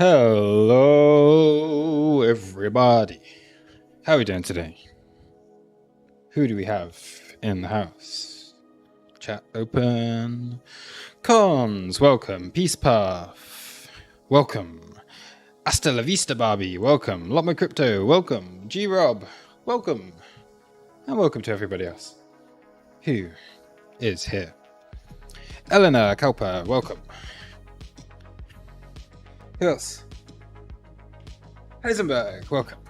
Hello, everybody. How are we doing today? Who do we have in the house? Chat open. Cons, welcome. Peace Path, welcome. Hasta la vista, Barbie, welcome. Lot more crypto, welcome. G-Rob, welcome. And welcome to everybody else who is here. Eleanor Kalpa, welcome. Who else? Heisenberg, welcome.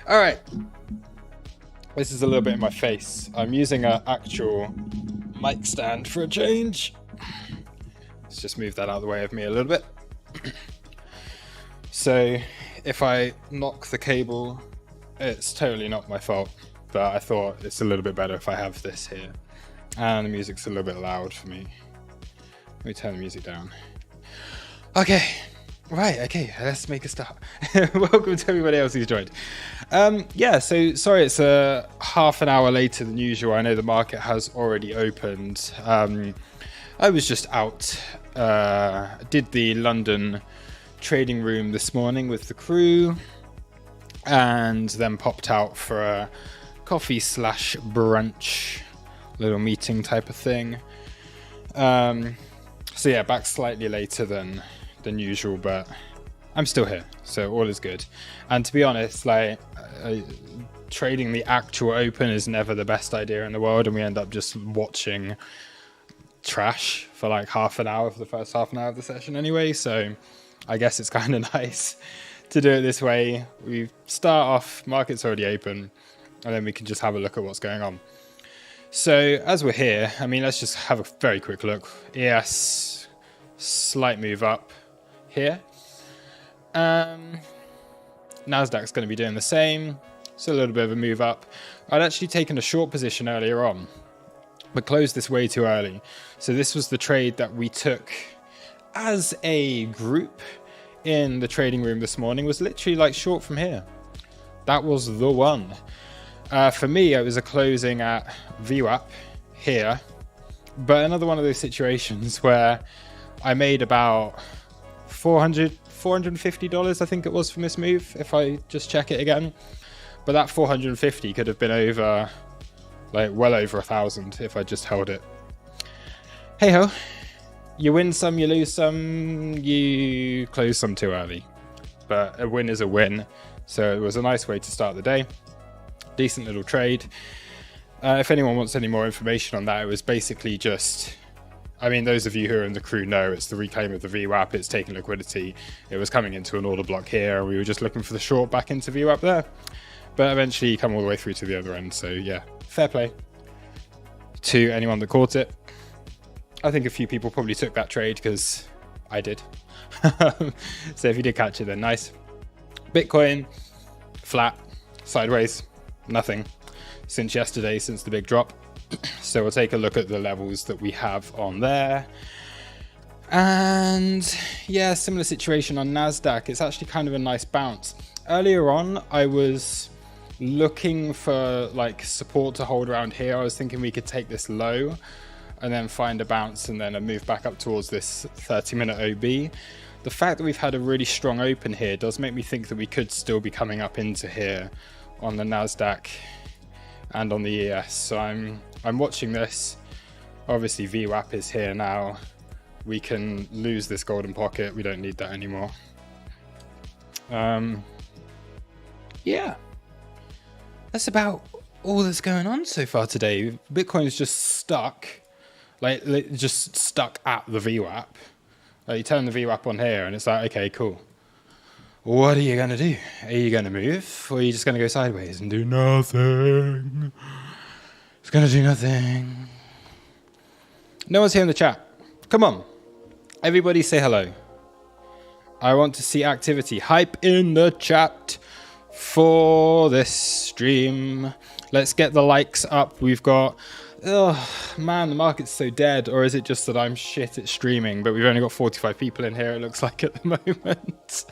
Alright. This is a little bit in my face. I'm using an actual mic stand for a change. Let's just move that out of the way of me a little bit. So if I knock the cable, it's totally not my fault. But I thought it's a little bit better if I have this here. And the music's a little bit loud for me. Let me turn the music down. Okay, right, okay, let's make a start. Welcome to everybody else who's joined. Yeah, so sorry it's a half an hour later than usual. I know the market has already opened. I was just out, did the London trading room this morning with the crew, and then popped out for a coffee / brunch, little meeting type of thing. So yeah, back slightly later than usual, but I'm still here, so all is good. And to be honest, like trading the actual open is never the best idea in the world, and we end up just watching trash for like half an hour for the first half an hour of the session anyway. So I guess it's kind of nice to do it this way. We start off, market's already open, and then we can just have a look at what's going on. So as we're here, I mean, let's just have a very quick look. ES, slight move up here. Nasdaq's going to be doing the same. So a little bit of a move up. I'd actually taken a short position earlier on, but closed this way too early. So this was the trade that we took as a group in the trading room this morning. Was literally like short from here. That was the one. For me, it was a closing at VWAP here, but another one of those situations where I made about $450, I think it was, from this move, if I just check it again. But that 450 could have been over, like, well over 1,000 if I just held it. Hey ho, you win some, you lose some, you close some too early. But a win is a win, so it was a nice way to start the day. Decent little trade. If anyone wants any more information on that, it was basically just, I mean, those of you who are in the crew know it's the reclaim of the VWAP, it's taking liquidity. It was coming into an order block here, and we were just looking for the short back into VWAP there. But eventually you come all the way through to the other end, so yeah, fair play to anyone that caught it. I think a few people probably took that trade because I did. So if you did catch it, then nice. Bitcoin, flat, sideways. Nothing since yesterday, since the big drop. So we'll take a look at the levels that we have on there. And yeah, similar situation on Nasdaq. It's actually kind of a nice bounce. Earlier on, I was looking for like support to hold around here. I was thinking we could take this low and then find a bounce and then a move back up towards this 30-minute OB. The fact that we've had a really strong open here does make me think that we could still be coming up into here on the Nasdaq and on the ES. So I'm watching this. Obviously VWAP is here now. We can lose this golden pocket. We don't need that anymore. Yeah, that's about all that's going on so far today. Bitcoin is just stuck, like just stuck at the VWAP. You turn the VWAP on here and it's like, okay, cool. What are you going to do? Are you going to move? Or are you just going to go sideways and do nothing? It's going to do nothing. No one's here in the chat. Come on. Everybody say hello. I want to see activity. Hype in the chat for this stream. Let's get the likes up. We've got... Oh, man, the market's so dead. Or is it just that I'm shit at streaming? But we've only got 45 people in here, it looks like, at the moment.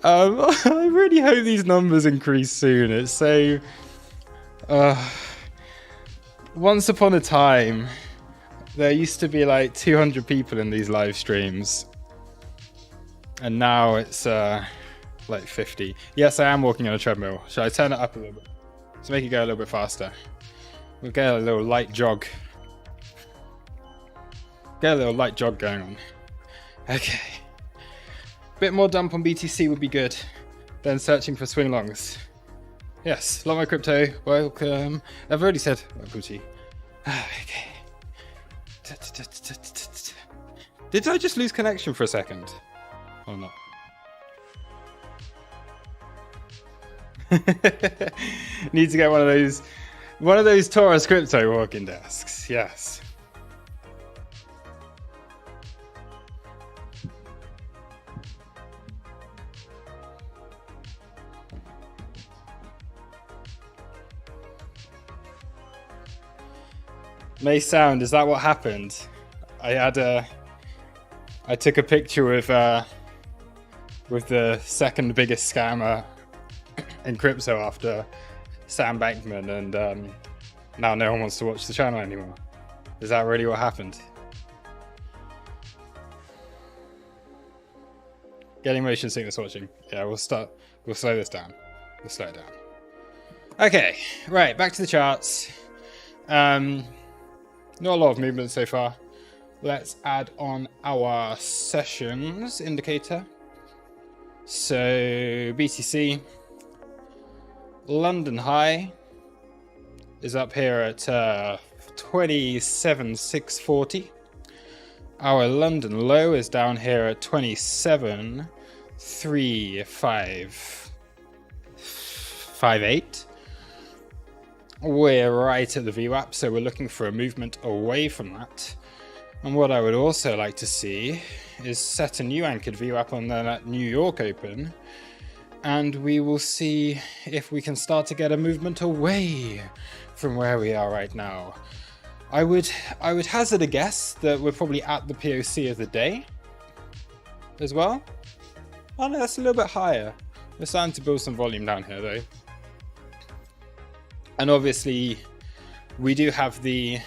I really hope these numbers increase soon. It's so... once upon a time, there used to be like 200 people in these live streams. And now it's like 50. Yes, I am walking on a treadmill. Should I turn it up a little bit to make it go a little bit faster? We'll get a little light jog. Get a little light jog going on. Okay. Bit more dump on BTC would be good than searching for swing longs. Yes, lot my crypto. Welcome. I've already said welcome to you. Okay. Did I just lose connection for a second? Or not? Need to get one of those Taurus crypto walking desks. Yes. May sound, is that what happened? I took a picture with the second biggest scammer in crypto after Sam Bankman, and now no one wants to watch the channel anymore. Is that really what happened? Getting motion sickness watching. Yeah, we'll slow this down. We'll slow it down. Okay, right, back to the charts. Not a lot of movement so far. Let's add on our sessions indicator. So BTC, London high is up here at 27,640. Our London low is down here at 27,358. We're right at the VWAP, so we're looking for a movement away from that. And what I would also like to see is set a new anchored VWAP on that New York Open, and we will see if we can start to get a movement away from where we are right now. I would hazard a guess that we're probably at the POC of the day as well. Oh no, that's a little bit higher. We're starting to build some volume down here though. And obviously, we do have the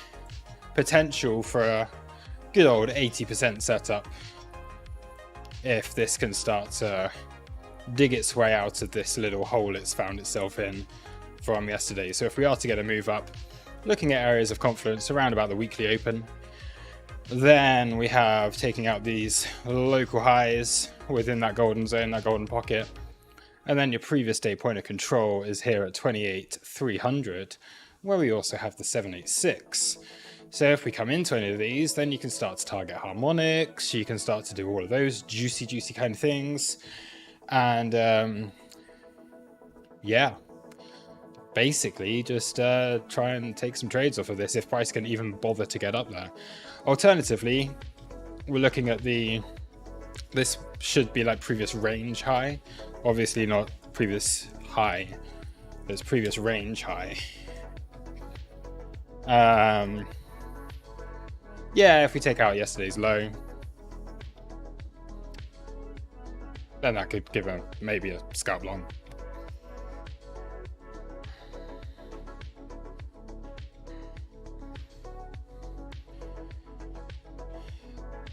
potential for a good old 80% setup if this can start to dig its way out of this little hole it's found itself in from yesterday. So if we are to get a move up, looking at areas of confluence around about the weekly open, then we have taking out these local highs within that golden zone, that golden pocket. And then your previous day point of control is here at 28,300, where we also have the 786. So if we come into any of these, then you can start to target harmonics, you can start to do all of those juicy kind of things. And yeah, basically just try and take some trades off of this if price can even bother to get up there. Alternatively, we're looking at this should be like previous range high. Obviously not previous high, it's previous range high. Yeah, if we take out yesterday's low, then that could give maybe a scalp long.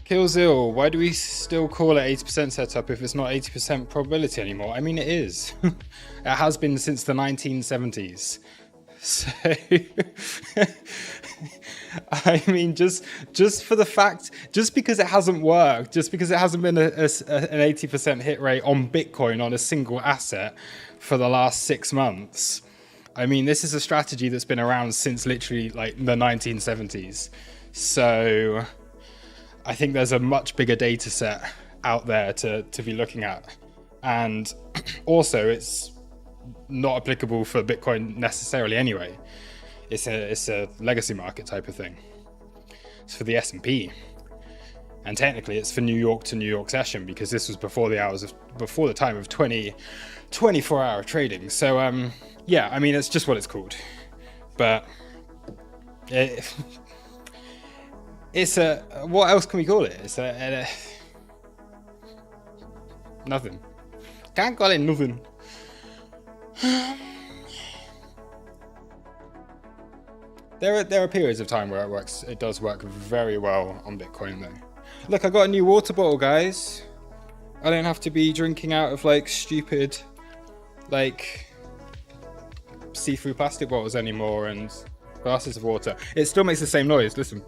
Killzil, why do we still call it 80% setup if it's not 80% probability anymore? I mean, it is. It has been since the 1970s. So, I mean, just for the fact, just because it hasn't worked, just because it hasn't been an 80% hit rate on Bitcoin on a single asset for the last 6 months. I mean, this is a strategy that's been around since literally like the 1970s. So I think there's a much bigger data set out there to be looking at. And also it's not applicable for Bitcoin necessarily anyway. It's a legacy market type of thing. It's for the S&P. And technically it's for New York to New York session because this was before the time of 24-hour trading. So yeah, I mean, it's just what it's called. But it's a, what else can we call it? It's a nothing. Can't call it nothing. There are periods of time where it works. It does work very well on Bitcoin though. Look, I got a new water bottle, guys. I don't have to be drinking out of like stupid like see-through plastic bottles anymore and glasses of water. It still makes the same noise, listen.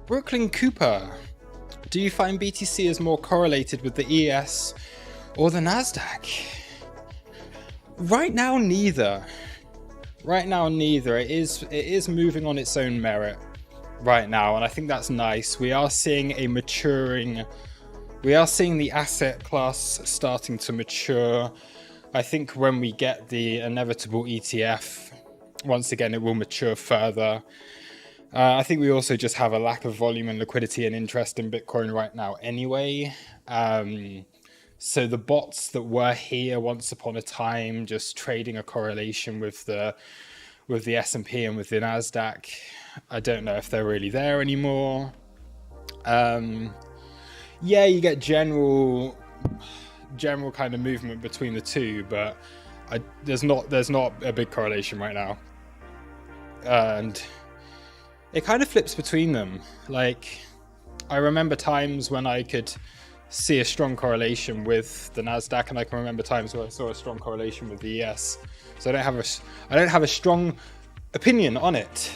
Brooklyn Cooper, do you find BTC is more correlated with the ES or the Nasdaq? Right now, neither. Right now, neither. It is moving on its own merit right now, and I think that's nice. We are seeing a maturing. We are seeing the asset class starting to mature. I think when we get the inevitable ETF, once again, it will mature further. I think we also just have a lack of volume and liquidity and interest in Bitcoin right now anyway. So the bots that were here once upon a time, just trading a correlation with the S&P and with the Nasdaq, I don't know if they're really there anymore. Yeah, you get general kind of movement between the two, but there's not a big correlation right now, and it kind of flips between them. Like, I remember times when I could see a strong correlation with the Nasdaq, and I can remember times where I saw a strong correlation with the ES. So I don't have a strong opinion on it.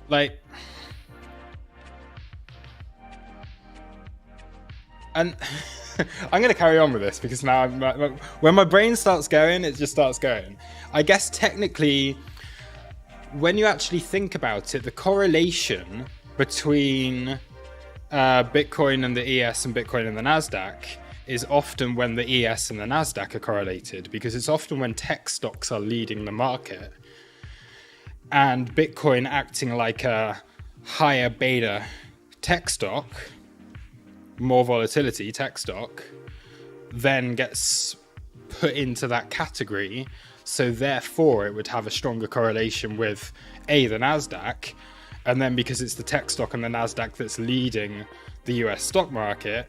Like, and I'm going to carry on with this because now when my brain starts going, it just starts going. I guess technically, when you actually think about it, the correlation between Bitcoin and the ES and Bitcoin and the Nasdaq is often when the ES and the Nasdaq are correlated, because it's often when tech stocks are leading the market, and Bitcoin acting like a higher beta tech stock, more volatility tech stock, then gets put into that category. So therefore it would have a stronger correlation with the Nasdaq, and then because it's the tech stock and the Nasdaq that's leading the US stock market,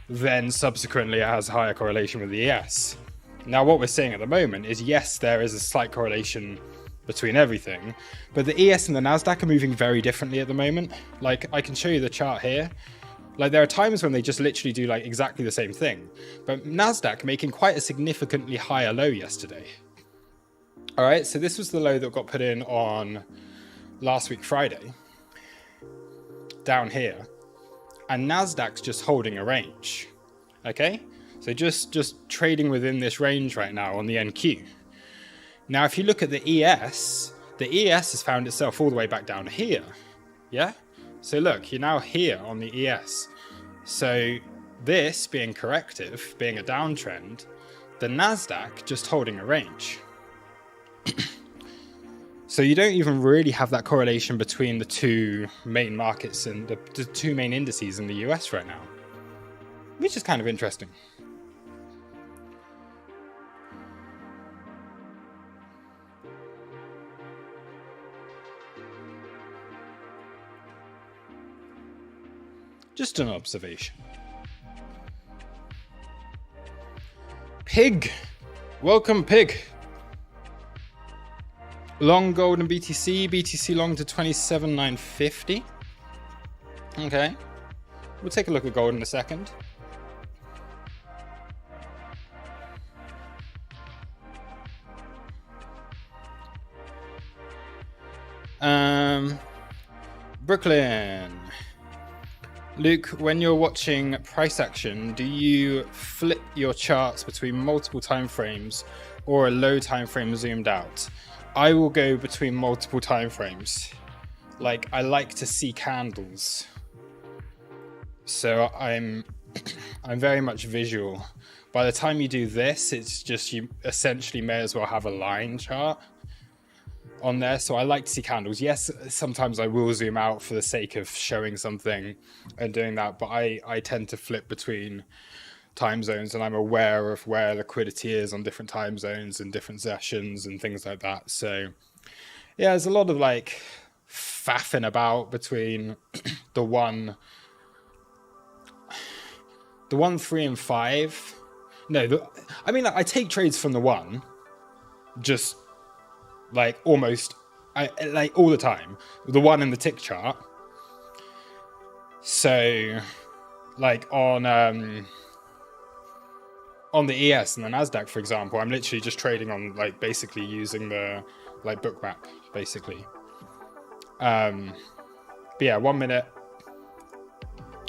then subsequently it has a higher correlation with the ES. Now what we're seeing at the moment is, yes, there is a slight correlation between everything, but the ES and the Nasdaq are moving very differently at the moment. Like, I can show you the chart here. Like, there are times when they just literally do like exactly the same thing, but Nasdaq making quite a significantly higher low yesterday. All right, so this was the low that got put in on last week Friday, down here, and Nasdaq's just holding a range. Okay, so just trading within this range right now on the NQ. Now, if you look at the ES has found itself all the way back down here. Yeah? So look, you're now here on the ES. So this being corrective, being a downtrend, the Nasdaq just holding a range. So you don't even really have that correlation between the two main markets and the two main indices in the US right now, which is kind of interesting. Just an observation. Pig. Welcome, Pig. Long gold and BTC. BTC long to 27,950. Okay. We'll take a look at gold in a second. Brooklyn. Luke, when you're watching price action, do you flip your charts between multiple time frames or a low time frame zoomed out? I will go between multiple time frames. Like, I like to see candles. So I'm very much visual. By the time you do this, it's just, you essentially may as well have a line chart on there. So I like to see candles. Yes, sometimes I will zoom out for the sake of showing something and doing that, but I tend to flip between time zones, and I'm aware of where liquidity is on different time zones and different sessions and things like that. So yeah, there's a lot of like faffing about between the one The 1, 3, and 5. No, I mean, I take trades from the 1, just like almost, like all the time. The 1 in the tick chart. So, like on the ES and the Nasdaq, for example, I'm literally just trading on like basically using the like book map, basically. But yeah, 1 minute.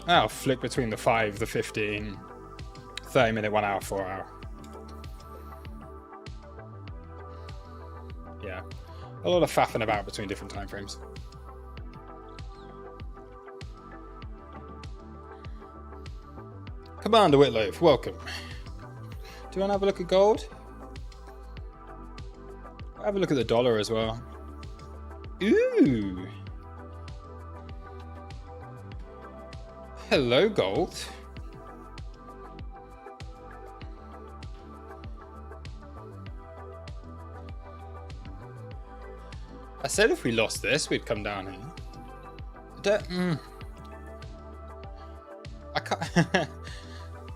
I'll flick between the 5, the 15, 30 minute, 1 hour, 4 hour. Yeah, a lot of faffing about between different time frames. Commander Whitloaf, welcome. Do you want to have a look at gold? I'll have a look at the dollar as well. Ooh. Hello, gold. I said if we lost this, we'd come down here. I can't.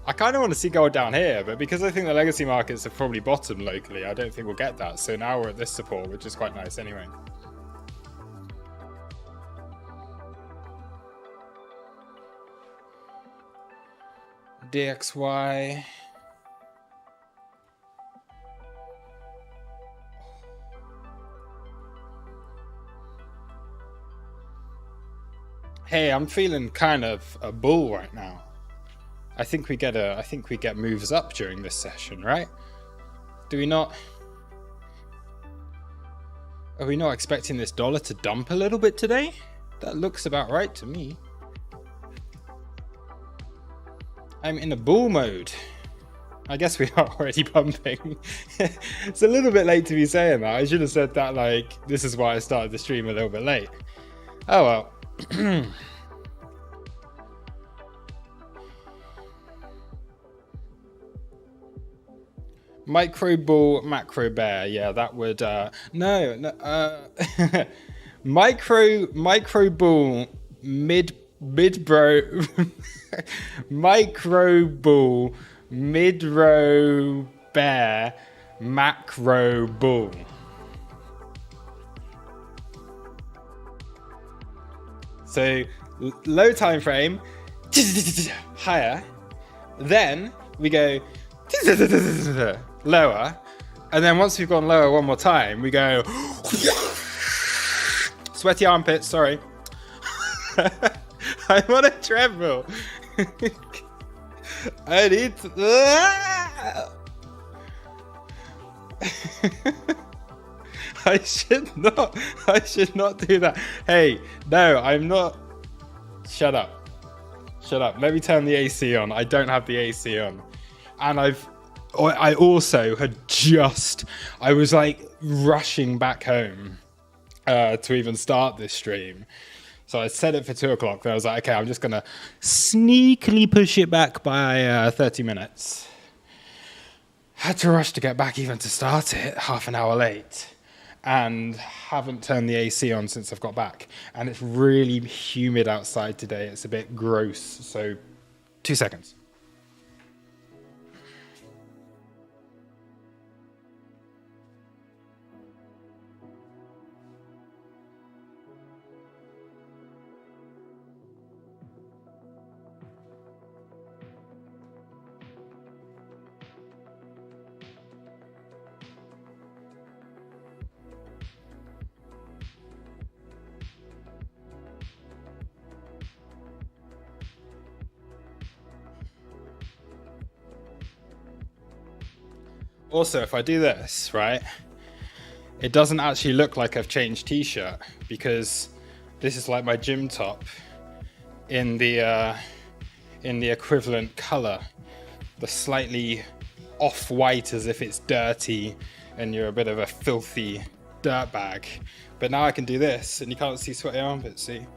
I kind of want to see gold down here, but because I think the legacy markets have probably bottomed locally, I don't think we'll get that. So now we're at this support, which is quite nice anyway. DXY. Hey, I'm feeling kind of a bull right now. I think we get moves up during this session, right? Do we not? Are we not expecting this dollar to dump a little bit today? That looks about right to me. I'm in a bull mode. I guess we are already pumping. It's a little bit late to be saying that. I should have said that, like, this is why I started the stream a little bit late. Oh well. Micro bull, macro bear. Yeah, that would micro bull, mid bro, micro bull, mid row bear, macro bull. So low time frame, higher, then we go lower, and then once we've gone lower one more time, we go sweaty armpits. Sorry. I'm on a treadmill. I need to... I should not do that. Hey, no, I'm not. Shut up. Let me turn the AC on. I don't have the AC on. And I also had I was like rushing back home to even start this stream. So I set it for 2 o'clock. Then I was like, okay, I'm just going to sneakily push it back by 30 minutes. Had to rush to get back even to start it, half an hour late. And haven't turned the AC on since I've got back. And it's really humid outside today. It's a bit gross. So 2 seconds. Also, if I do this, right, it doesn't actually look like I've changed t-shirt because this is like my gym top in the equivalent color, the slightly off-white as if it's dirty and you're a bit of a filthy dirtbag. But now I can do this and you can't see sweaty armpits, see?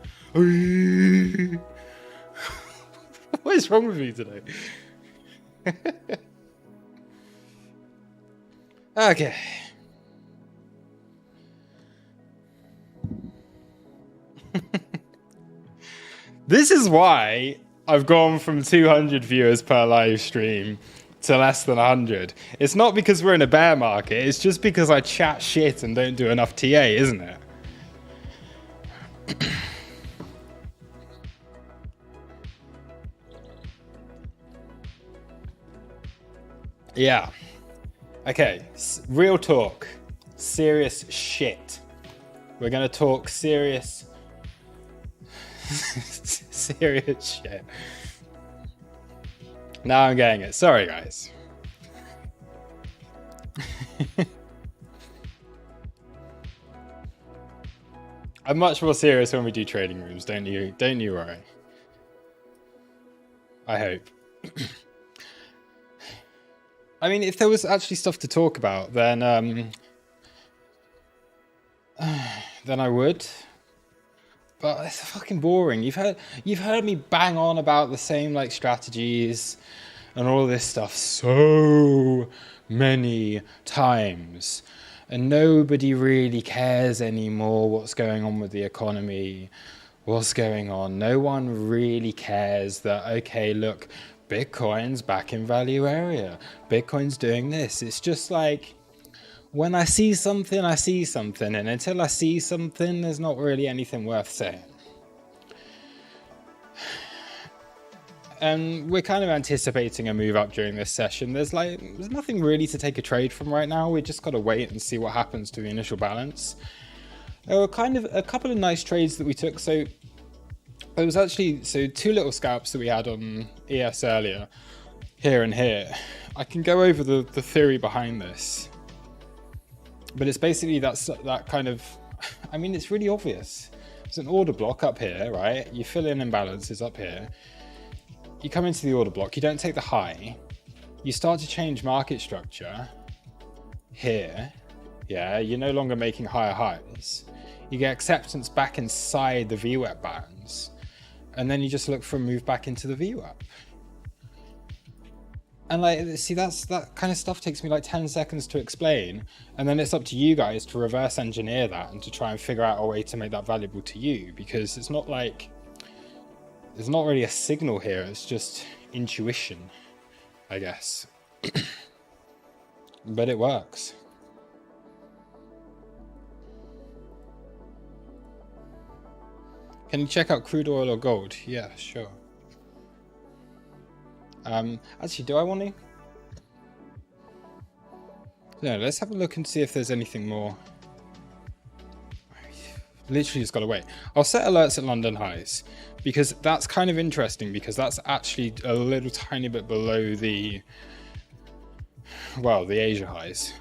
What is wrong with me today? Okay. This is why I've gone from 200 viewers per live stream to less than 100. It's not because we're in a bear market, it's just because I chat shit and don't do enough TA, isn't it? Yeah. Okay, real talk. Serious shit. We're gonna talk serious... serious shit. Now I'm getting it. Sorry, guys. I'm much more serious when we do trading rooms, don't you worry. I hope. I mean, if there was actually stuff to talk about, then I would. But it's fucking boring. You've heard me bang on about the same like strategies and all this stuff so many times, and nobody really cares anymore what's going on with the economy, what's going on. No one really cares that, okay, look, Bitcoin's back in value area. Bitcoin's doing this. It's just like, when I see something, I see something. And until I see something, there's not really anything worth saying. And we're kind of anticipating a move up during this session. There's nothing really to take a trade from right now. We just got to wait and see what happens to the initial balance. There were kind of a couple of nice trades that we took. So it was actually, two little scalps that we had on ES earlier, here and here. I can go over the theory behind this. But it's basically that kind of, I mean, it's really obvious. It's an order block up here, right? You fill in imbalances up here. You come into the order block, you don't take the high. You start to change market structure here. Yeah, you're no longer making higher highs. You get acceptance back inside the VWAP bands. And then you just look for a move back into the VWAP. And like, see, that kind of stuff takes me like 10 seconds to explain. And then it's up to you guys to reverse engineer that and to try and figure out a way to make that valuable to you. Because it's not like, there's not really a signal here. It's just intuition, I guess. But it works. Can you check out crude oil or gold? Yeah, sure. Actually, do I want to? No, let's have a look and see if there's anything more. Literally just gotta wait. I'll set alerts at London highs because that's kind of interesting, because that's actually a little tiny bit below the, well, the Asia highs.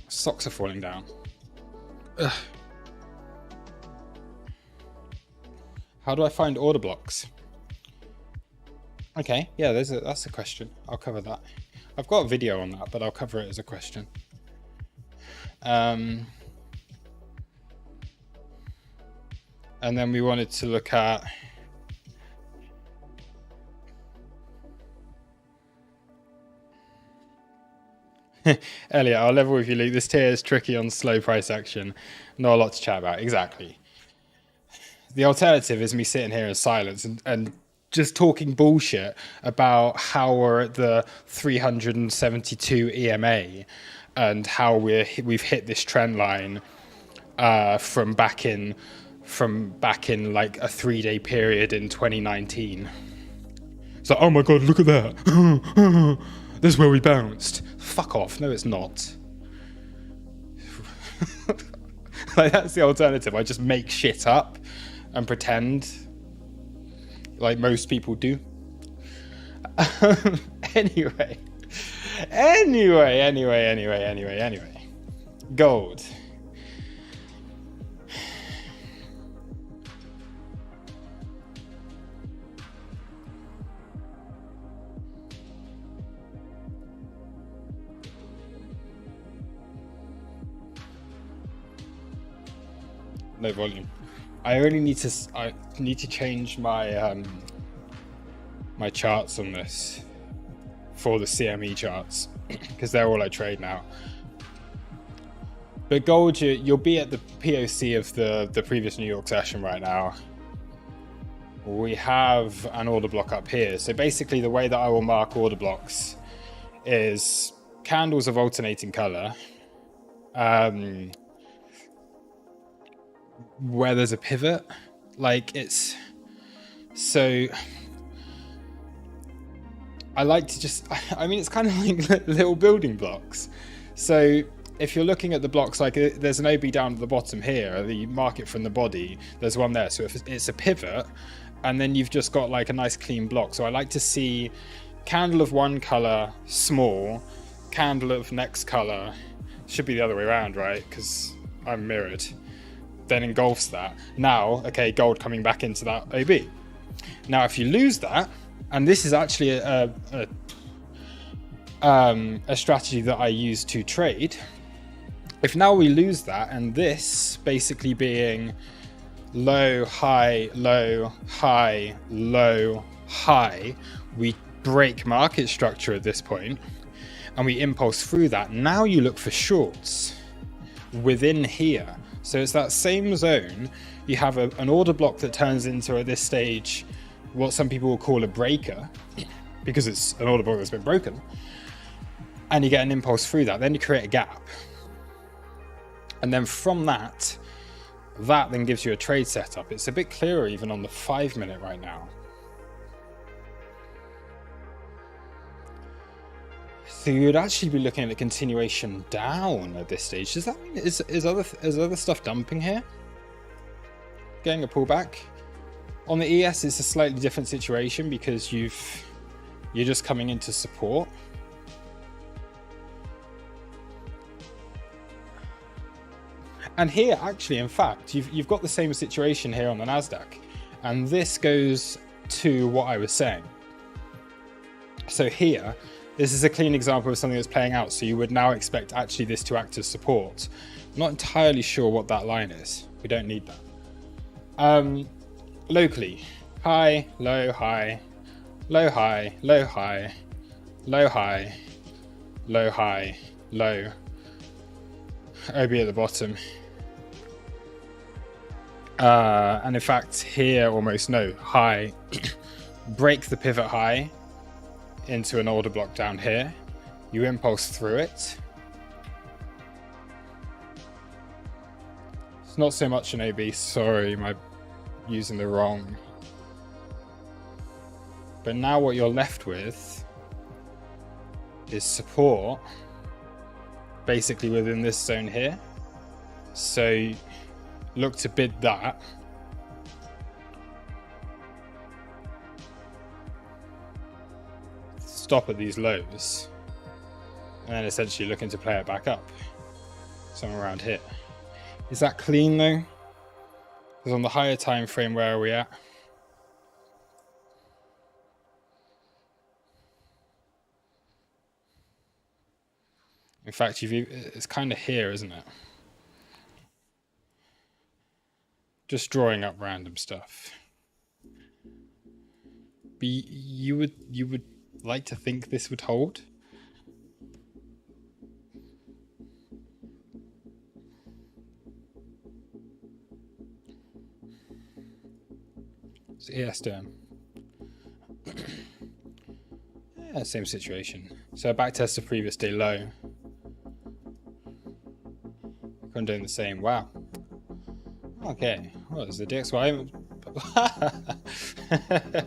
Stocks are falling down. Ugh. How do I find order blocks? Okay, yeah, that's a question. I'll cover that. I've got a video on that, but I'll cover it as a question. And then we wanted to look at Elliot, I'll level with you, Luke. This tier is tricky on slow price action. Not a lot to chat about. Exactly. The alternative is me sitting here in silence and just talking bullshit about how we're at the 372 EMA and how we've hit this trend line from back in like a 3-day period in 2019. It's like, oh my god, look at that. This is where we bounced. Fuck off. No, it's not. Like, that's the alternative. I just make shit up and pretend like most people do. Anyway. Gold. No volume. I need to change my my charts on this for the CME charts because they're all I trade now. But gold, you'll be at the POC of the previous New York session right now. We have an order block up here. So basically the way that I will mark order blocks is candles of alternating color, where there's a pivot, like it's, so I like to just, I mean, it's kind of like little building blocks. So if you're looking at the blocks, like there's an OB down at the bottom here, you mark it from the body, there's one there. So if it's a pivot, and then you've just got like a nice clean block. So I like to see candle of one color, small, candle of next color, should be the other way around, right? Because I'm mirrored. Then engulfs that. Now, okay, gold coming back into that OB. Now, if you lose that, and this is actually a strategy that I use to trade. If now we lose that, and this basically being low, high, low, high, low, high, we break market structure at this point and we impulse through that. Now you look for shorts within here. So it's that same zone. You have an order block that turns into, at this stage, what some people will call a breaker, because it's an order block that's been broken. And you get an impulse through that. Then you create a gap. And then from that then gives you a trade setup. It's a bit clearer even on the 5 minute right now. So you would actually be looking at a continuation down at this stage. Does that mean is other stuff dumping here? Getting a pullback? On the ES, it's a slightly different situation because you're just coming into support. And here, actually, in fact, you've got the same situation here on the Nasdaq, and this goes to what I was saying. So here, this is a clean example of something that's playing out. So you would now expect actually this to act as support. I'm not entirely sure what that line is. We don't need that. Locally, high, low, high, low, high, low, high, low, high, low, high, low. OB at the bottom. And in fact, here almost no high. Break the pivot high into an order block down here. You impulse through it. It's not so much an OB. Sorry, I'm using the wrong. But now what you're left with is support, basically within this zone here. So look to bid that. Stop at these lows. And then essentially looking to play it back up. Somewhere around here. Is that clean though? Because on the higher time frame, where are we at? In fact, it's kind of here, isn't it? Just drawing up random stuff. But you would like to think this would hold? So ES term. Yeah, same situation. So back test the previous day low. I'm doing the same. Wow. Okay. Well, there's the DXY.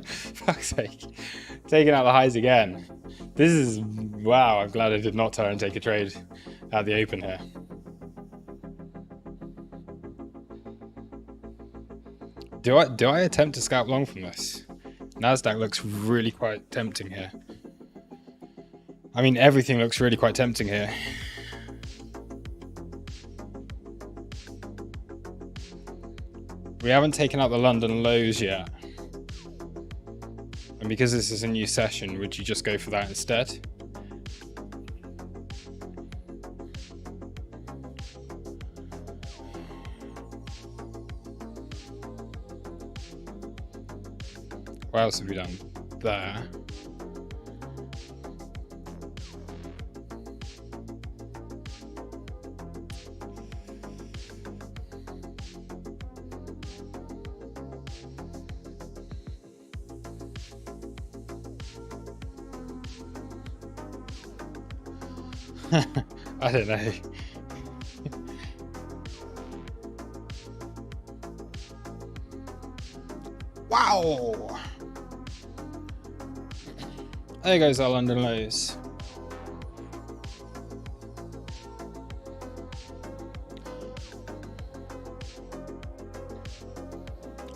Fuck's sake. Taking out the highs again. This is, wow, I'm glad I did not try and take a trade at the open here. Do I attempt to scalp long from this? Nasdaq looks really quite tempting here. I mean, everything looks really quite tempting here. We haven't taken out the London lows yet. And because this is a new session, would you just go for that instead? What else have we done? There. I don't know. Wow! There goes our London lows.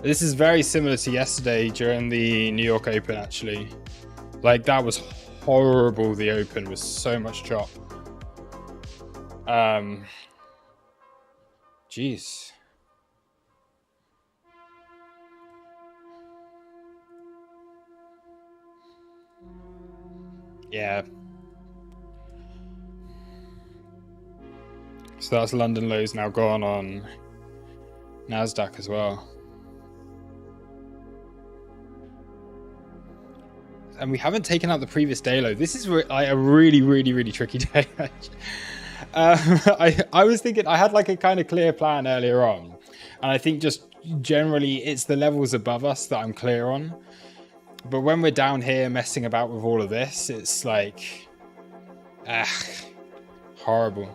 This is very similar to yesterday during the New York Open, actually. Like, that was horrible. The Open was so much drop. Jeez. Yeah. So that's London lows now gone on NASDAQ as well. And we haven't taken out the previous day low. This is like a really tricky day. I was thinking, I had like a kind of clear plan earlier on. And I think just generally it's the levels above us that I'm clear on. But when we're down here messing about with all of this, it's like, horrible.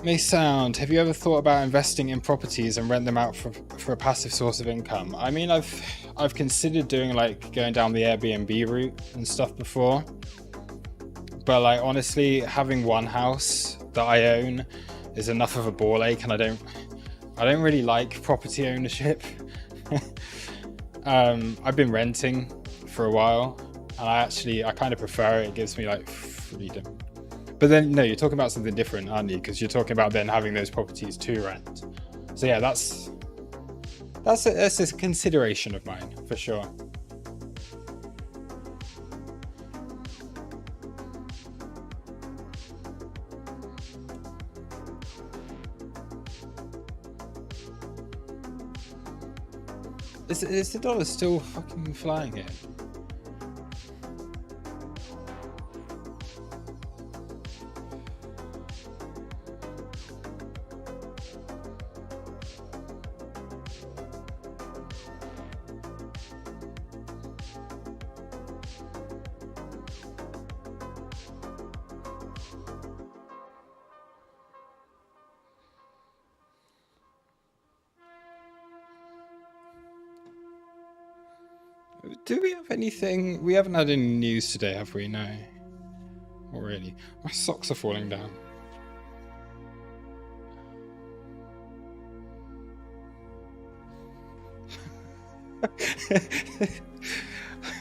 May sound, have you ever thought about investing in properties and rent them out for a passive source of income? I mean, I've considered doing like going down the Airbnb route and stuff before, but like honestly, having one house that I own is enough of a ball ache, and I don't really like property ownership. I've been renting for a while, and I kind of prefer it. It gives me like freedom. But then, no, you're talking about something different, aren't you? Because you're talking about then having those properties to rent. So yeah, that's a consideration of mine, for sure. Is the dollar still fucking flying here? Do we have anything? We haven't had any news today, have we? No. Not really. My socks are falling down.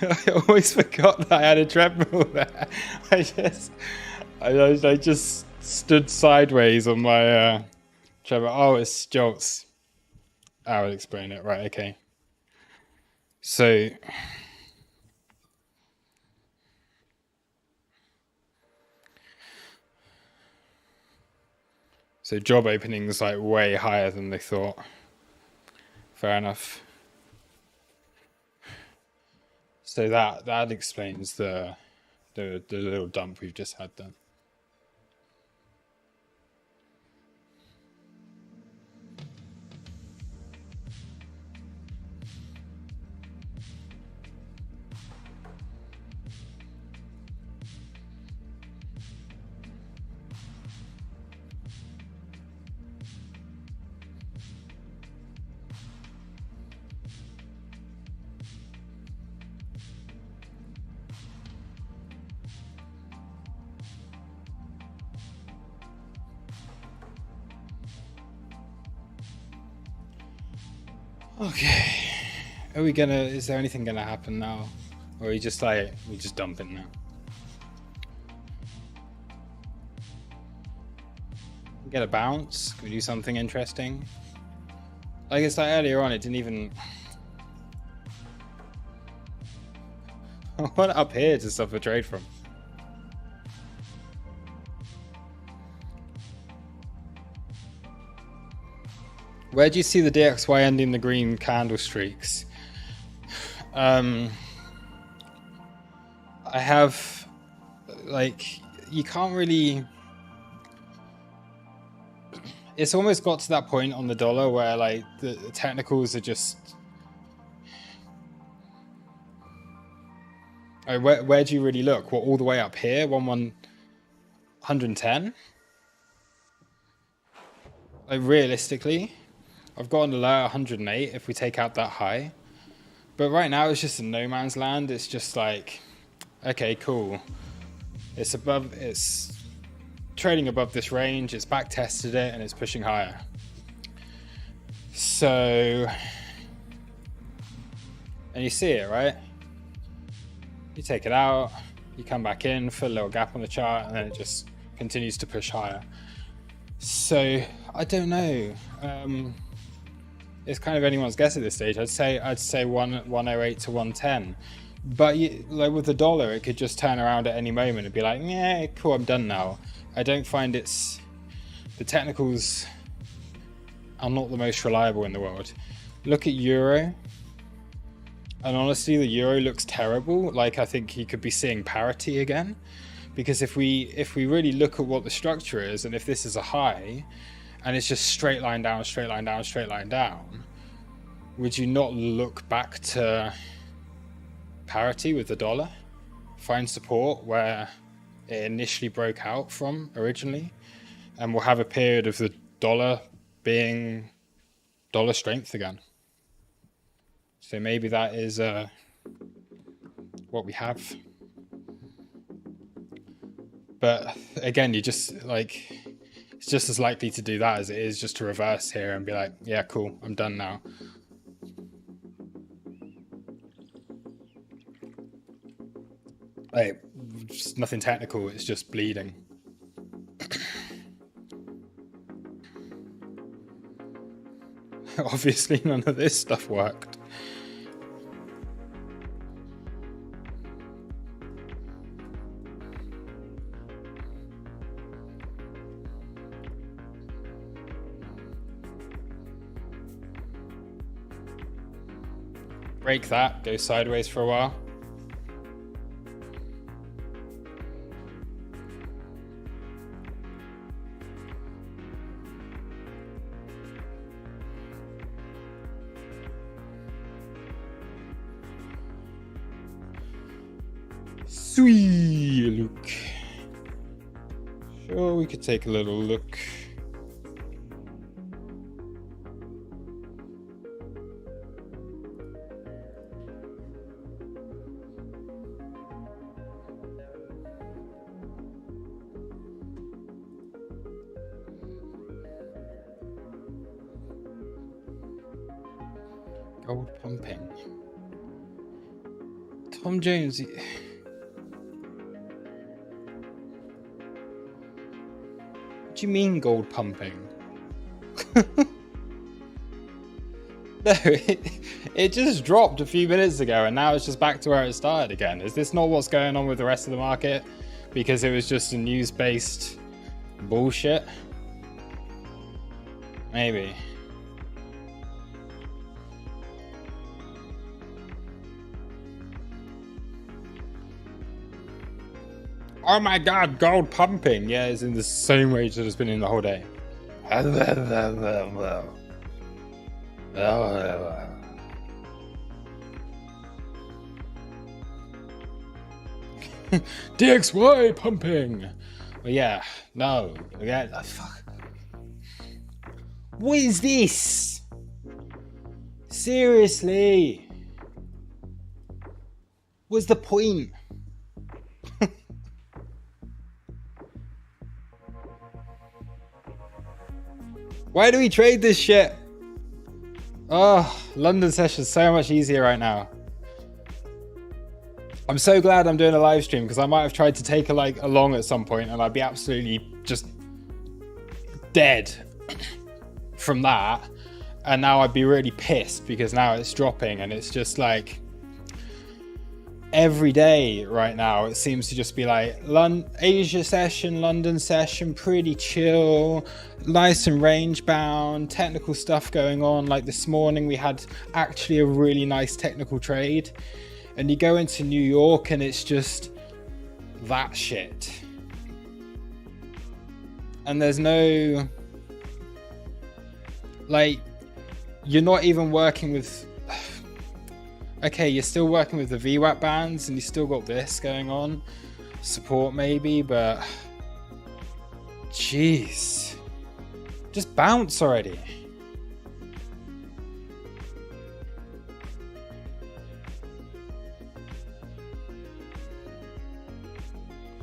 I always forgot that I had a treadmill there. I just stood sideways on my treadmill. Oh, it's jolts. I will explain it. Right, okay. So job openings like way higher than they thought. Fair enough. So that explains the little dump we've just had then. Okay, is there anything gonna happen now? Or are we just dump it now? Get a bounce? Can we do something interesting? Like it's like earlier on, it didn't even... I want up here to stop a trade from. Where do you see the DXY ending the green candle streaks? I have, like, you can't really... it's almost got to that point on the dollar where like the technicals are just where do you really look? What, all the way up here, 110? Like realistically, I've got an alert 108 if we take out that high, but right now it's just in no man's land. It's just like, okay, cool, it's trading above this range, it's back tested it, and it's pushing higher. So, and you see it, right? You take it out, you come back in, fill a little gap on the chart, and then it just continues to push higher. So I don't know. It's kind of anyone's guess at this stage. I'd say 108 to 110. But like with the dollar, it could just turn around at any moment and be like, yeah, cool, I'm done now. I don't find the technicals are not the most reliable in the world. Look at euro. And honestly, the euro looks terrible. Like, I think you could be seeing parity again, because if we really look at what the structure is, and if this is a high and it's just straight line down, straight line down, straight line down, would you not look back to parity with the dollar, find support where it initially broke out from originally, and we'll have a period of the dollar being dollar strength again? So maybe that is what we have. But again, you just like, it's just as likely to do that as it is just to reverse here and be like, yeah, cool, I'm done now. Like, just nothing technical, it's just bleeding. Obviously none of this stuff worked. Break that, go sideways for a while. Sweet look. Sure, we could take a little look. Gold pumping. Tom Jones. What do you mean gold pumping? No, it just dropped a few minutes ago and now it's just back to where it started again. Is this not what's going on with the rest of the market? Because it was just a news-based bullshit? Maybe. Oh my god, gold pumping! Yeah, it's in the same range that it's been in the whole day. DXY pumping! Well, yeah, no. Yeah, fuck. What is this? Seriously? What's the point? Why do we trade this shit? Oh, London session's so much easier right now. I'm so glad I'm doing a live stream because I might have tried to take a long at some point and I'd be absolutely just dead from that. And now I'd be really pissed because now it's dropping and it's just like every day right now it seems to just be like Asia session, London session, pretty chill, nice and range bound, technical stuff going on. Like this morning we had actually a really nice technical trade, and you go into New York and it's just that shit, and there's no Like, you're not even working with... Okay, you're still working with the VWAP bands, and you still got this going on. Support maybe, but... Jeez. Just bounce already.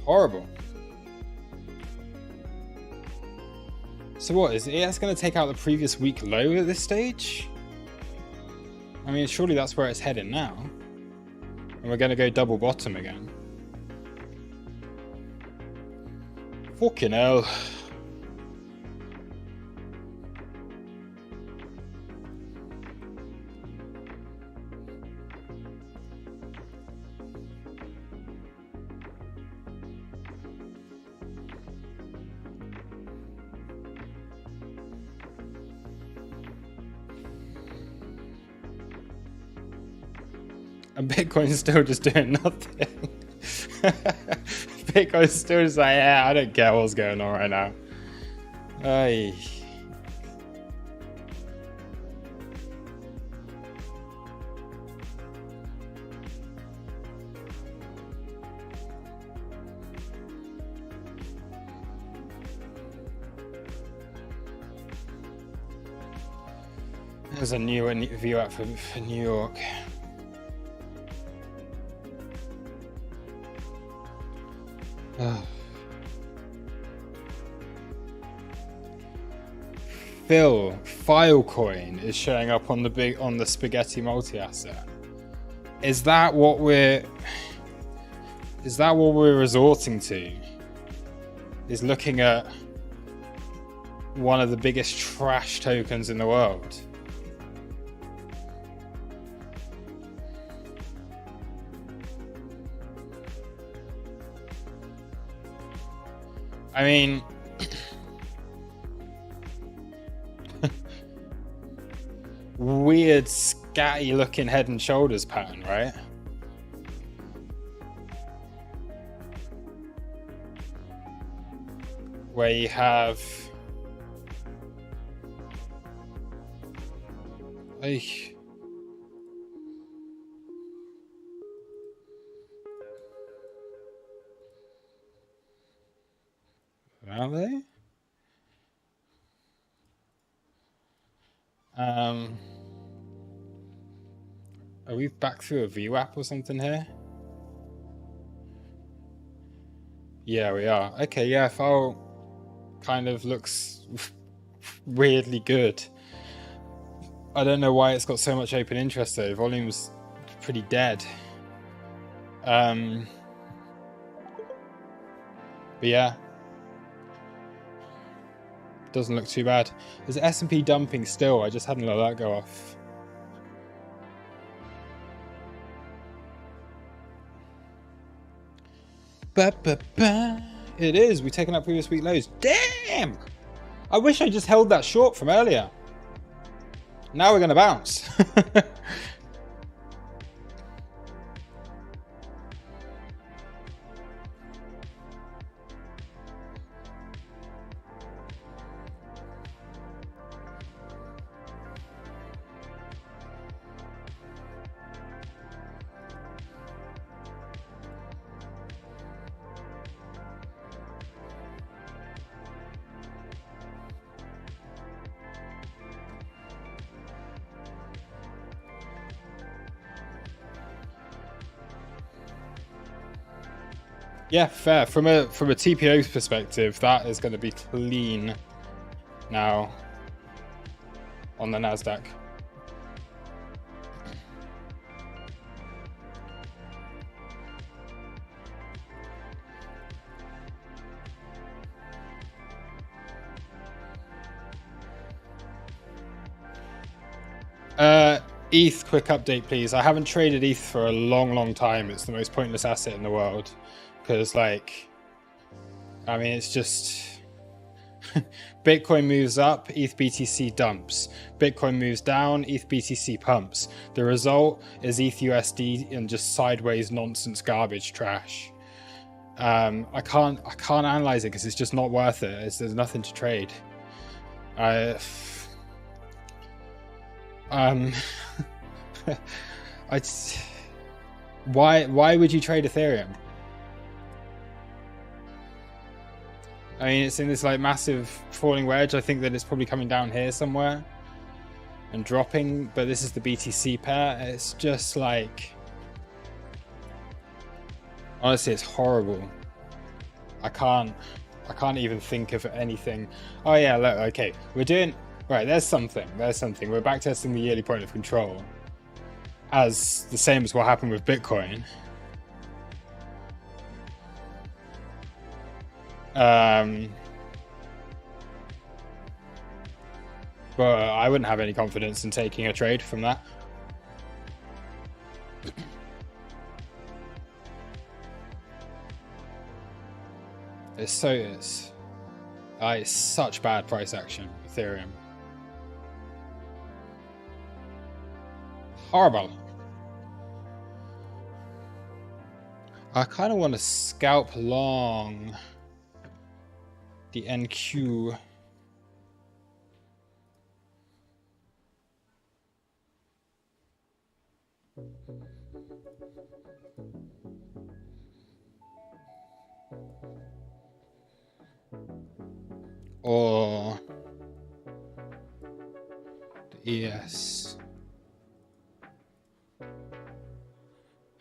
Horrible. So what, is ES going to take out the previous week low at this stage? I mean, surely that's where it's heading now. And we're going to go double bottom again. Fucking hell. And Bitcoin's still just doing nothing. Bitcoin's still just like, yeah, I don't care what's going on right now. Ay. There's a new view app for New York. Phil, Filecoin is showing up on the spaghetti multi-asset. Is that what we're resorting to? Is looking at one of the biggest trash tokens in the world? I mean, weird scatty looking head and shoulders pattern, right? Where you have are they? Are we back through a VWAP or something here? Yeah, we are. Okay, yeah, file kind of looks weirdly good. I don't know why it's got so much open interest though. Volume's pretty dead. But yeah. Doesn't look too bad. There's S&P dumping still. I just hadn't let that go off. It is. We've taken up previous week lows. Damn! I wish I just held that short from earlier. Now we're going to bounce. Yeah, fair. From a TPO perspective, that is going to be clean now on the Nasdaq. ETH, quick update, please. I haven't traded ETH for a long time. It's the most pointless asset in the world. Because, like, I mean, it's just... Bitcoin moves up, ETH BTC dumps. Bitcoin moves down, ETH BTC pumps. The result is ETH USD and just sideways nonsense garbage trash. I can't analyze it because it's just not worth it. There's nothing to trade. I why would you trade Ethereum? I mean, it's in this like massive falling wedge. I think that it's probably coming down here somewhere and dropping, but this is the BTC pair. It's just like, honestly, it's horrible. I can't even think of anything. Oh yeah, look, okay, we're doing right. There's something. We're backtesting the yearly point of control, as the same as what happened with Bitcoin. But I wouldn't have any confidence in taking a trade from that. It's such bad price action, Ethereum. Horrible. I kind of want to scalp long the NQ. Or the ES.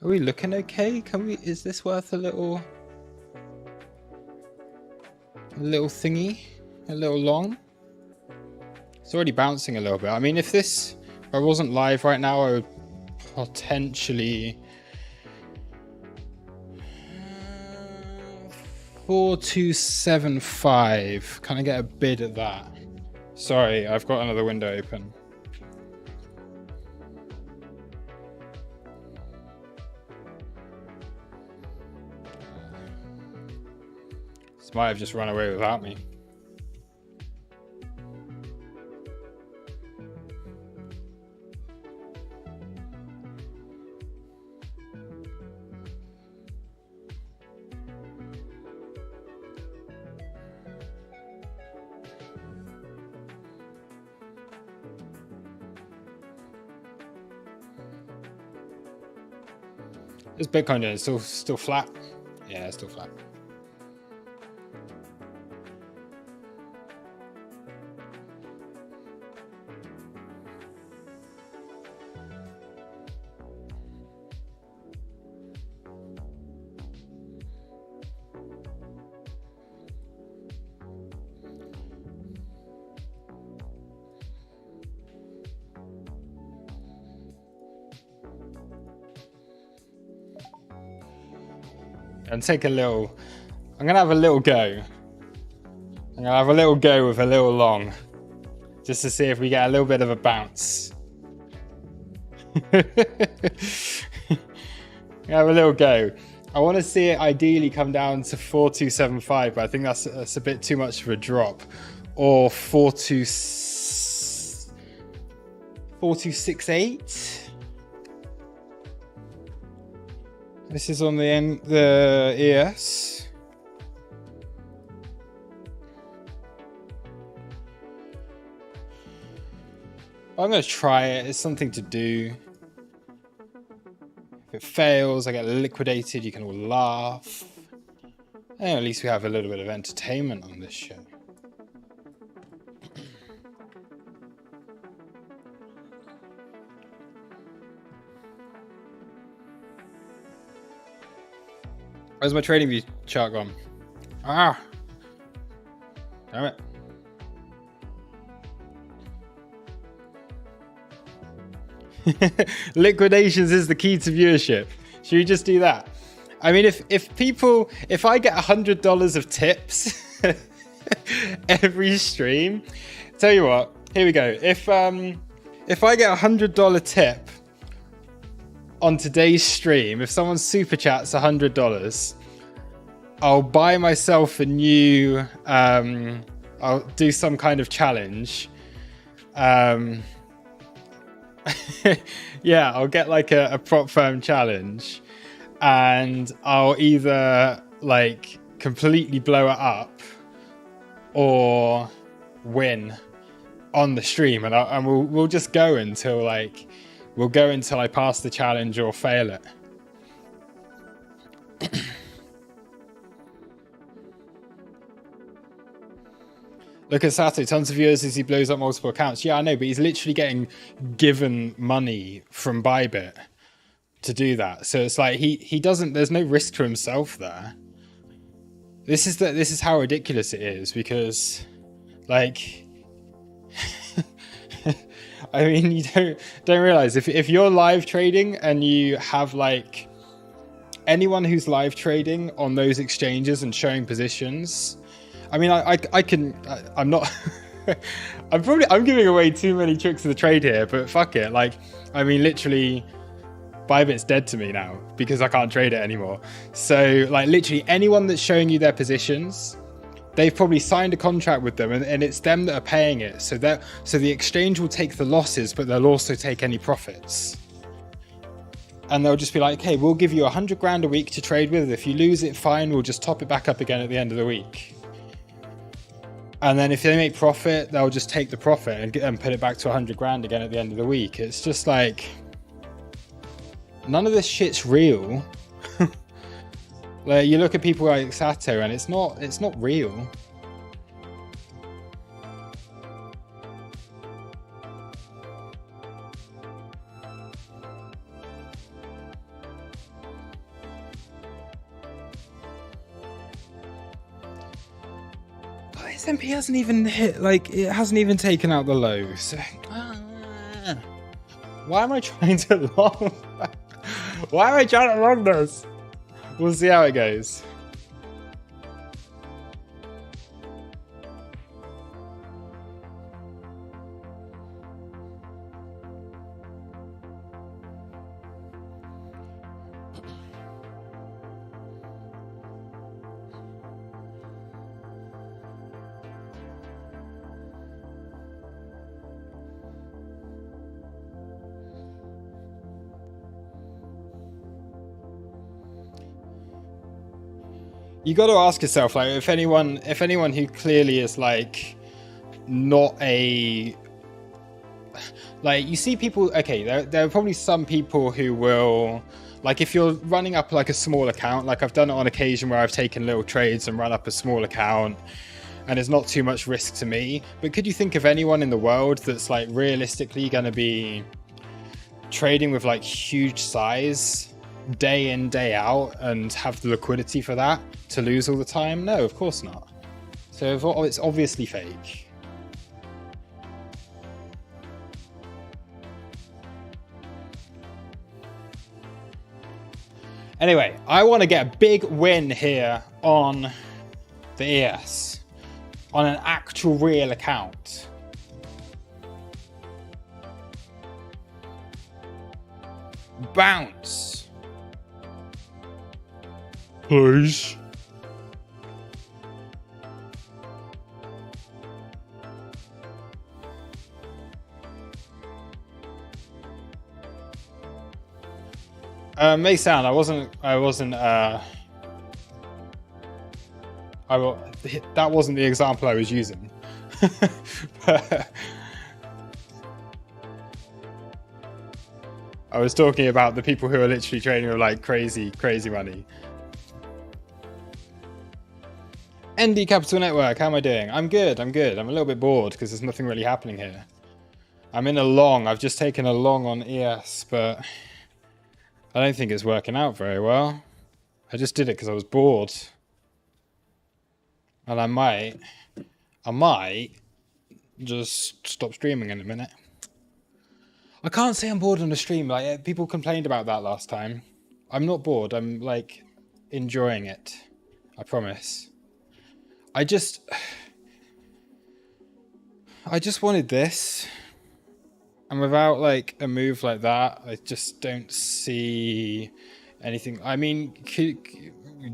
Are we looking okay? Is this worth a little thingy? A little long? It's already bouncing a little bit. I mean, if I wasn't live right now, I would potentially 4275. Can I get a bid at that? Sorry, I've got another window open. This might have just run away without me. Is Bitcoin doing? Still flat? Yeah, still flat. And take a little. I'm gonna have a little go. I'm gonna have a little go with a little long, just to see if we get a little bit of a bounce. Have a little go. I want to see it ideally come down to 4275, but I think that's a bit too much of a drop. Or 4268. This is on the ES. I'm going to try it. It's something to do. If it fails, I get liquidated. You can all laugh. And at least we have a little bit of entertainment on this show. Where's my trading view chart gone? Ah! Damn it. Liquidations is the key to viewership. Should we just do that? I mean, if I get $100 of tips every stream, tell you what, here we go. If I get $100 tip on today's stream, if someone super chats $100, I'll buy myself a new, I'll do some kind of challenge. Yeah, I'll get like a prop firm challenge, and I'll either like completely blow it up or win on the stream, and we'll just go until like I pass the challenge or fail it. Look at Sato, tons of viewers as he blows up multiple accounts. Yeah, I know, but he's literally getting given money from Bybit to do that. So it's like he doesn't, there's no risk to himself there. This is how ridiculous it is, because like I mean, you don't realize if you're live trading and you have like anyone who's live trading on those exchanges and showing positions, I mean, I'm not I'm giving away too many tricks of the trade here, but fuck it. Like, I mean, literally Bybit's dead to me now because I can't trade it anymore. So like literally anyone that's showing you their positions, they've probably signed a contract with them, and it's them that are paying it. So the exchange will take the losses, but they'll also take any profits. And they'll just be like, okay, we'll give you 100 grand a week to trade with. If you lose it, fine, we'll just top it back up again at the end of the week. And then if they make profit, they'll just take the profit and put it back to 100 grand again at the end of the week. It's just like, none of this shit's real. Like, you look at people like Sato and it's not real. S&P hasn't even hit, like, it hasn't even taken out the lows. Why am I trying to long? Why am I trying to long this? We'll see how it goes. You got to ask yourself, like, if anyone who clearly is like not a, like, you see people, okay, there are probably some people who will, like, if you're running up like a small account, like I've done it on occasion where I've taken little trades and run up a small account and it's not too much risk to me. But could you think of anyone in the world that's like realistically going to be trading with like huge size day in, day out and have the liquidity for that to lose all the time? No, of course not. So it's obviously fake. Anyway, I want to get a big win here on the ES, on an actual real account. Bounce. Please. May sound, that wasn't the example I was using. But I was talking about the people who are literally trading with like crazy money. ND Capital Network, how am I doing? I'm good. I'm a little bit bored because there's nothing really happening here. I'm in a long. I've just taken a long on ES, but I don't think it's working out very well. I just did it because I was bored. And I might just stop streaming in a minute. I can't say I'm bored on the stream. Like, people complained about that last time. I'm not bored. I'm like enjoying it. I promise. I just wanted this, and without like a move like that, I just don't see anything. I mean,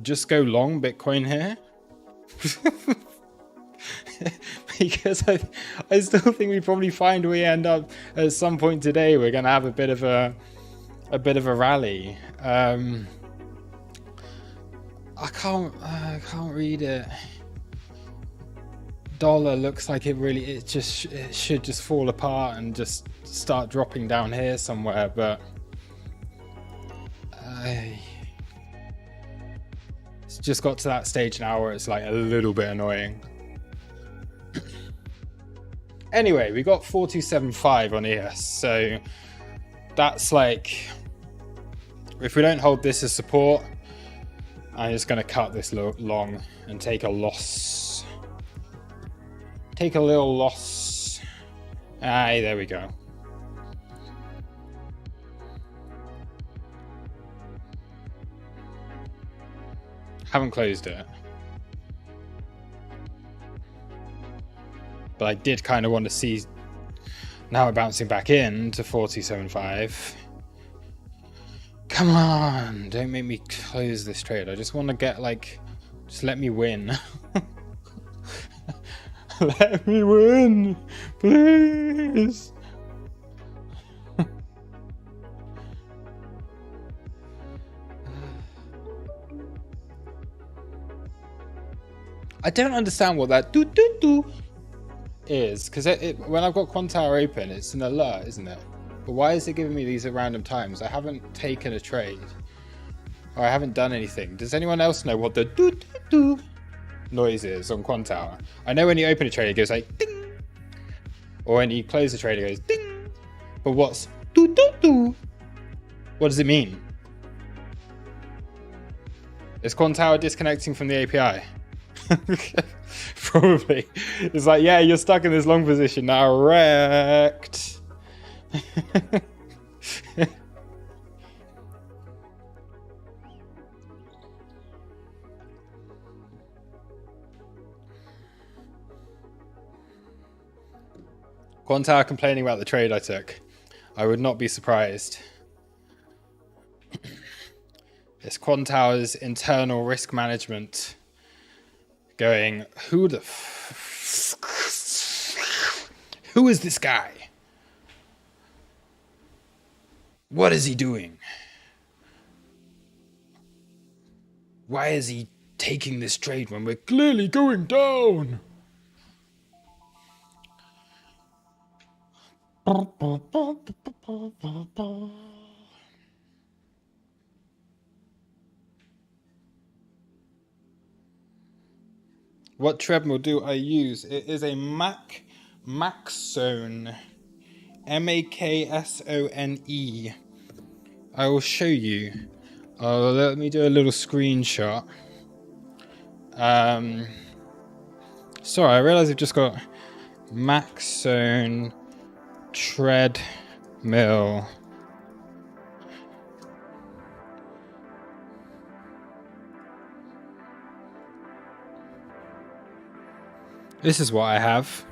just go long Bitcoin here. Because I still think we probably find we end up at some point today we're gonna have a bit of a rally. I can't read it. dollar looks like it should just fall apart and just start dropping down here somewhere, but it's just got to that stage now where it's like a little bit annoying. Anyway, we got 4275 on ES, so that's like, if we don't hold this as support, I'm just going to cut this long and take a loss. Take a little loss. Aye, there we go. Haven't closed it. But I did kind of want to see, now we're bouncing back in to 4275. Come on, don't make me close this trade. I just want to get like, just let me win. Let me win, please. I don't understand what that do is, because when I've got Quantower open, it's an alert, isn't it? But why is it giving me these at random times? I haven't taken a trade, or I haven't done anything. Does anyone else know what the do noise is on Quantower? I know when you open a trade, it goes like ding, or when you close a trade, it goes ding. But what's do? What does it mean? Is Quantower disconnecting from the API? Probably. It's like, yeah, you're stuck in this long position now. Wrecked. Quantower complaining about the trade I took. I would not be surprised. It's Quantower's internal risk management going, who is this guy? What is he doing? Why is he taking this trade when we're clearly going down? What treadmill do I use? It is a Maxone. Maksone. I will show you. Let me do a little screenshot. Sorry, I realize I've just got Maxone treadmill. This is what I have.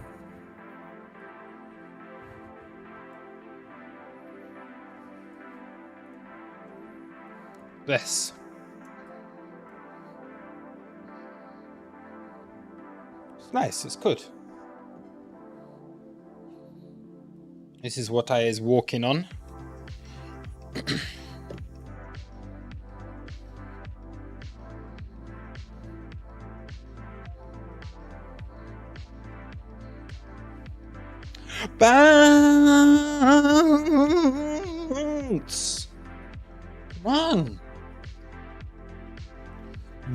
This. It's nice, it's good. This is what I is walking on. Bounce! Come on!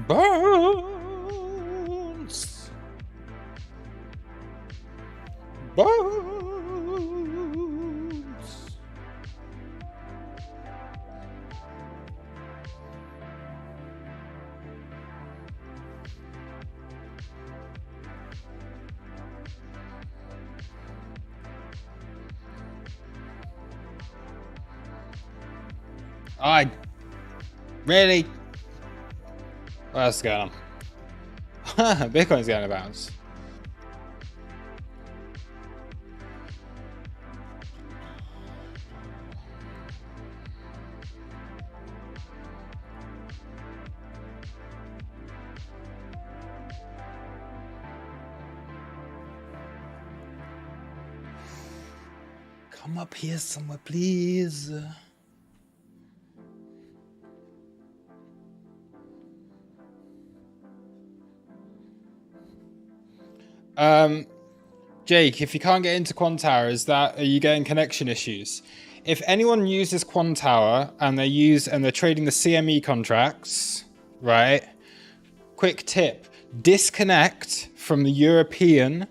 Bounce! Bounce! Really? What's going on? Bitcoin's going to bounce. Come up here somewhere, please. Jake, if you can't get into Quantower, are you getting connection issues? If anyone uses Quantower and they're trading the CME contracts, right? Quick tip: disconnect from the European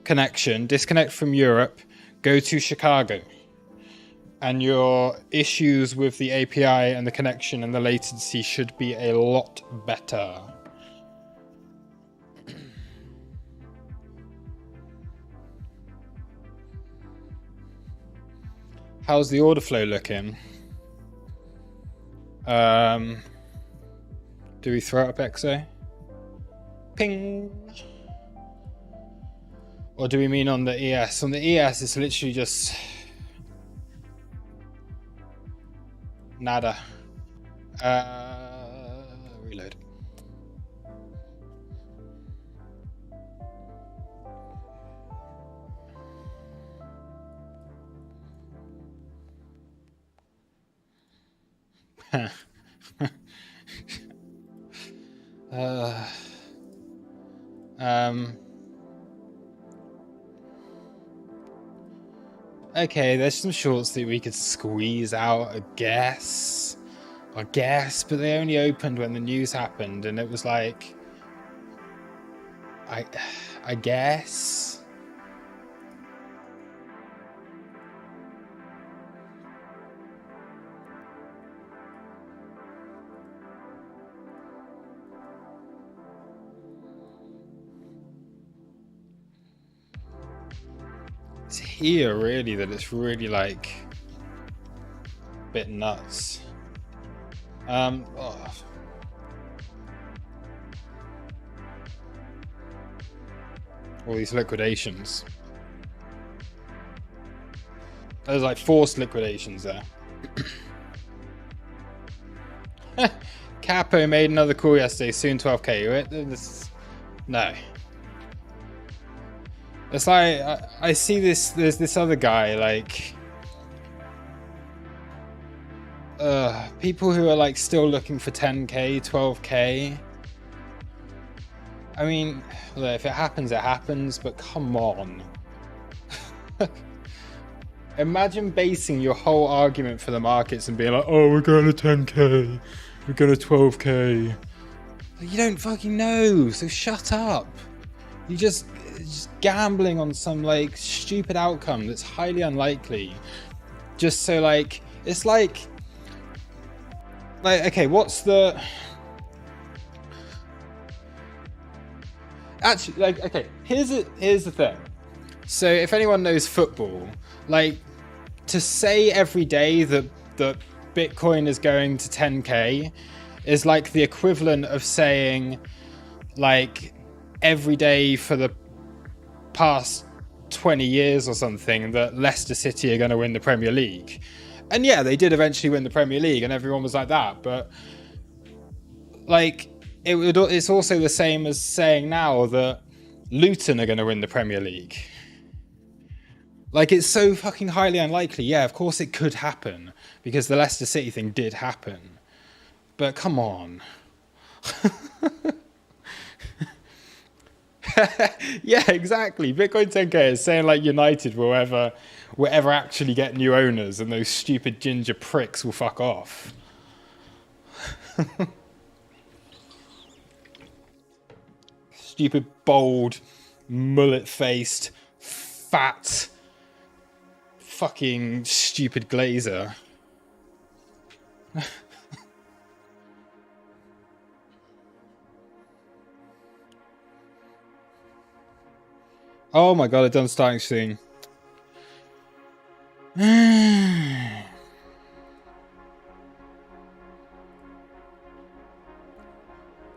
connection, disconnect from Europe, go to Chicago, and your issues with the API and the connection and the latency should be a lot better. How's the order flow looking? Do we throw up XO? Ping! Or do we mean on the ES? On the ES, it's literally just nada. Reload. Okay, there's some shorts that we could squeeze out, I guess, but they only opened when the news happened, and it was like, I guess. It's here really that it's really like a bit nuts. All these liquidations. There's like forced liquidations there. Capo made another call yesterday, soon 12k. No. It's like, I see this, there's this other guy, like, people who are like still looking for 10k, 12k. I mean, look, if it happens, it happens, but come on. Imagine basing your whole argument for the markets and being like, oh, we're going to 10k, we're going to 12k. You don't fucking know, so shut up. You just gambling on some like stupid outcome that's highly unlikely, just so like it's like okay, what's the actually like okay, here's the thing. So if anyone knows football, like to say every day that Bitcoin is going to 10k is like the equivalent of saying like every day for the past 20 years or something that Leicester City are going to win the Premier League. And yeah, they did eventually win the Premier League and everyone was like that, but like it's also the same as saying now that Luton are going to win the Premier League. Like, it's so fucking highly unlikely. Yeah, of course it could happen because the Leicester City thing did happen, but come on. Yeah, exactly. Bitcoin 10k is saying like United will ever actually get new owners, and those stupid ginger pricks will fuck off. Stupid, bold, mullet-faced, fat, fucking stupid glazer. Oh my god, I've done starting soon.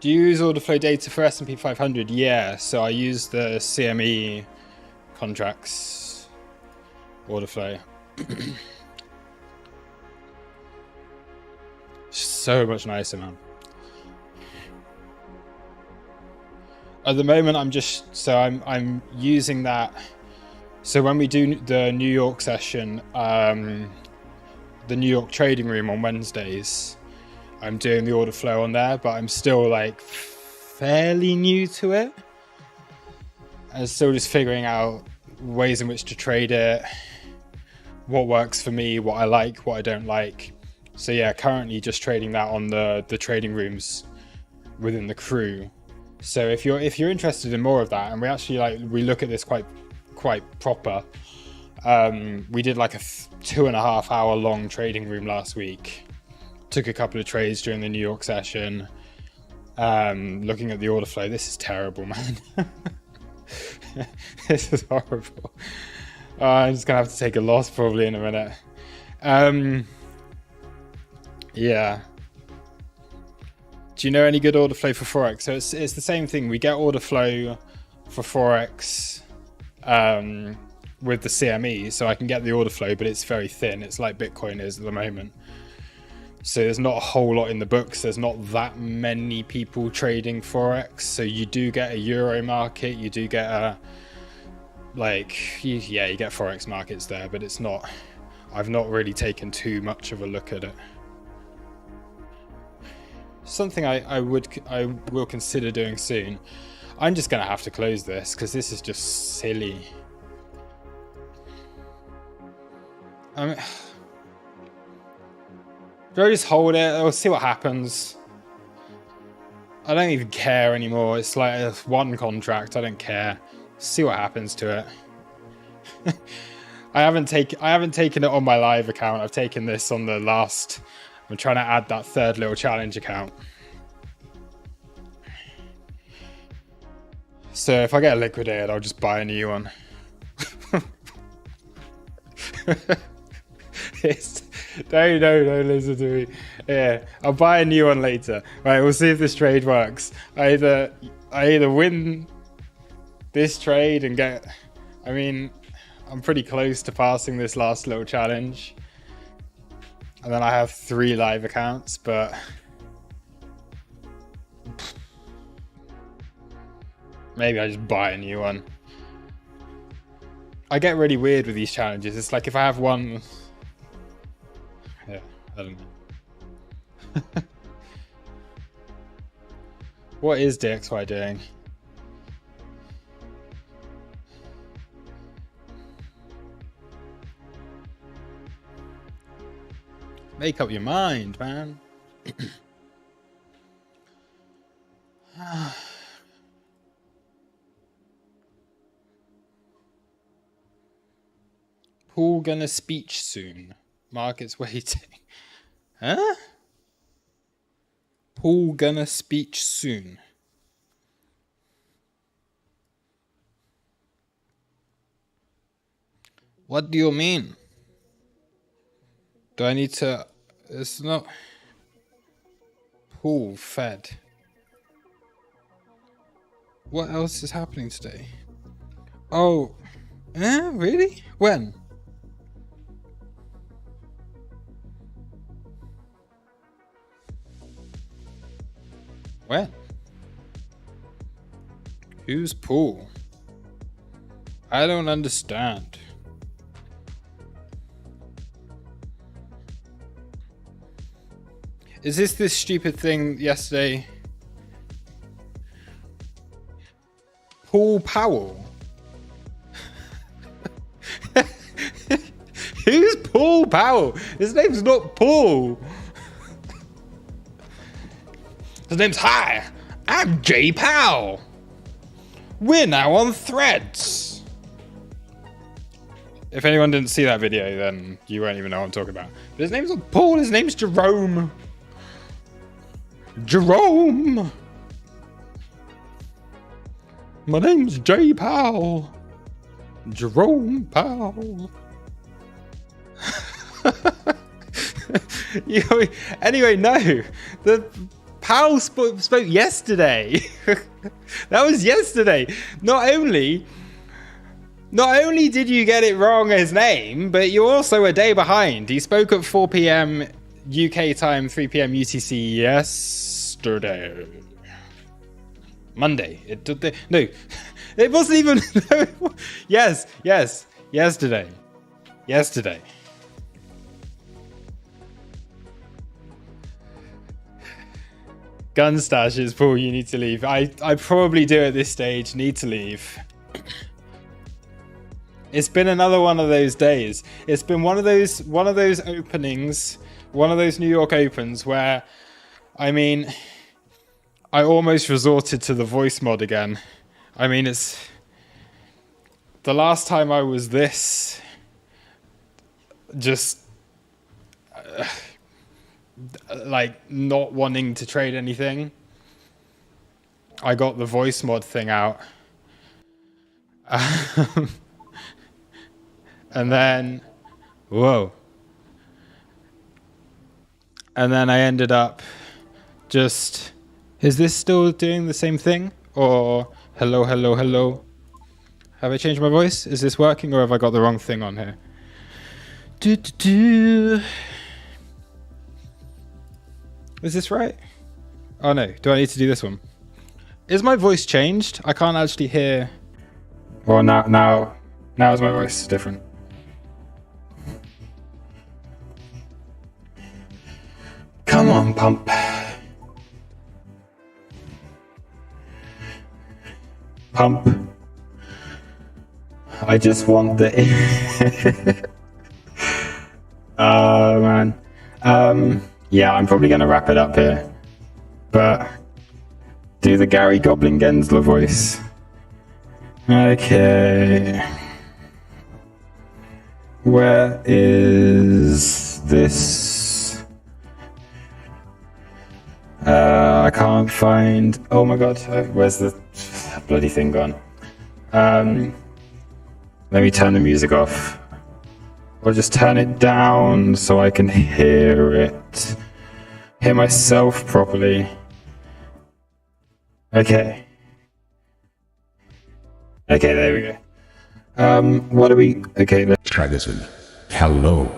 Do you use order flow data for S&P 500? Yeah, so I use the CME contracts order flow. So much nicer, man. At the moment, I'm using that. So when we do the New York session, the New York trading room on Wednesdays, I'm doing the order flow on there, but I'm still like fairly new to it. and still just figuring out ways in which to trade it, what works for me, what I like, what I don't like. So yeah, currently just trading that on the trading rooms within the crew. So if you're interested in more of that, and we actually we look at this quite proper. We did like a 2.5 hour long trading room last week. Took a couple of trades during the New York session. Looking at the order flow. This is terrible, man. This is horrible. I'm just gonna have to take a loss probably in a minute. Yeah. Do you know any good order flow for Forex? So it's the same thing. We get order flow for Forex with the CME, so I can get the order flow, but it's very thin. It's like Bitcoin is at the moment. So there's not a whole lot in the books. There's not that many people trading Forex. So you do get a Euro market. You do get a, you get Forex markets there, but it's not, I've not really taken too much of a look at it. Something I will consider doing soon. I'm just going to have to close this because this is just silly. Do I just hold it? We'll see what happens. I don't even care anymore. It's like a one contract. I don't care. See what happens to it. I haven't taken it on my live account. I've taken this on the last. I'm trying to add that third little challenge account. So if I get liquidated, I'll just buy a new one. Don't listen to me. Yeah, I'll buy a new one later. Right, we'll see if this trade works. I either win this trade and get, I mean, I'm pretty close to passing this last little challenge. And then I have 3 live accounts, but maybe I just buy a new one. I get really weird with these challenges. It's like if I have one, yeah, I don't know. What is DXY doing? Make up your mind, man. Paul gonna speech soon. Market's waiting. Huh? Paul gonna speech soon. What do you mean? Do I need to... It's not... Paul fed. What else is happening today? Oh. Really? When? When? Who's Paul? I don't understand. Is this stupid thing yesterday? Paul Powell? Who's Paul Powell? His name's not Paul. His name's Hi, I'm Jay Powell. We're now on Threads. If anyone didn't see that video, then you won't even know what I'm talking about. But his name's not Paul, his name's Jerome. Jerome. My name's Jay Powell. Jerome Powell. Anyway, no. The Powell spoke yesterday. That was yesterday. Not only did you get it wrong his name, but you're also a day behind. He spoke at 4 p.m. UK time, 3 p.m. UTC yesterday. Monday. No, it wasn't even. Yes, yesterday. Gun stashes, Paul, you need to leave. I probably do at this stage, need to leave. It's been another one of those days. It's been one of those openings, one of those New York Opens where, I mean, I almost resorted to the voice mod again. I mean, it's the last time I was this just like not wanting to trade anything. I got the voice mod thing out. And then, whoa. And then I ended up just, is this still doing the same thing? Or hello, hello, hello? Have I changed my voice? Is this working or have I got the wrong thing on here? Is this right? Oh no, do I need to do this one? Is my voice changed? I can't actually hear. Well, now is my voice different? Come on, pump. Pump. I just want the... Oh, man. Yeah, I'm probably going to wrap it up here. But do the Gary Goblin Gensler voice. Okay. Where is this? I can't find... Oh my god, where's the bloody thing gone? Let me turn the music off. Or just turn it down so I can hear it. Hear myself properly. Okay. Okay, there we go. What are we... Okay, let's try this one. Hello.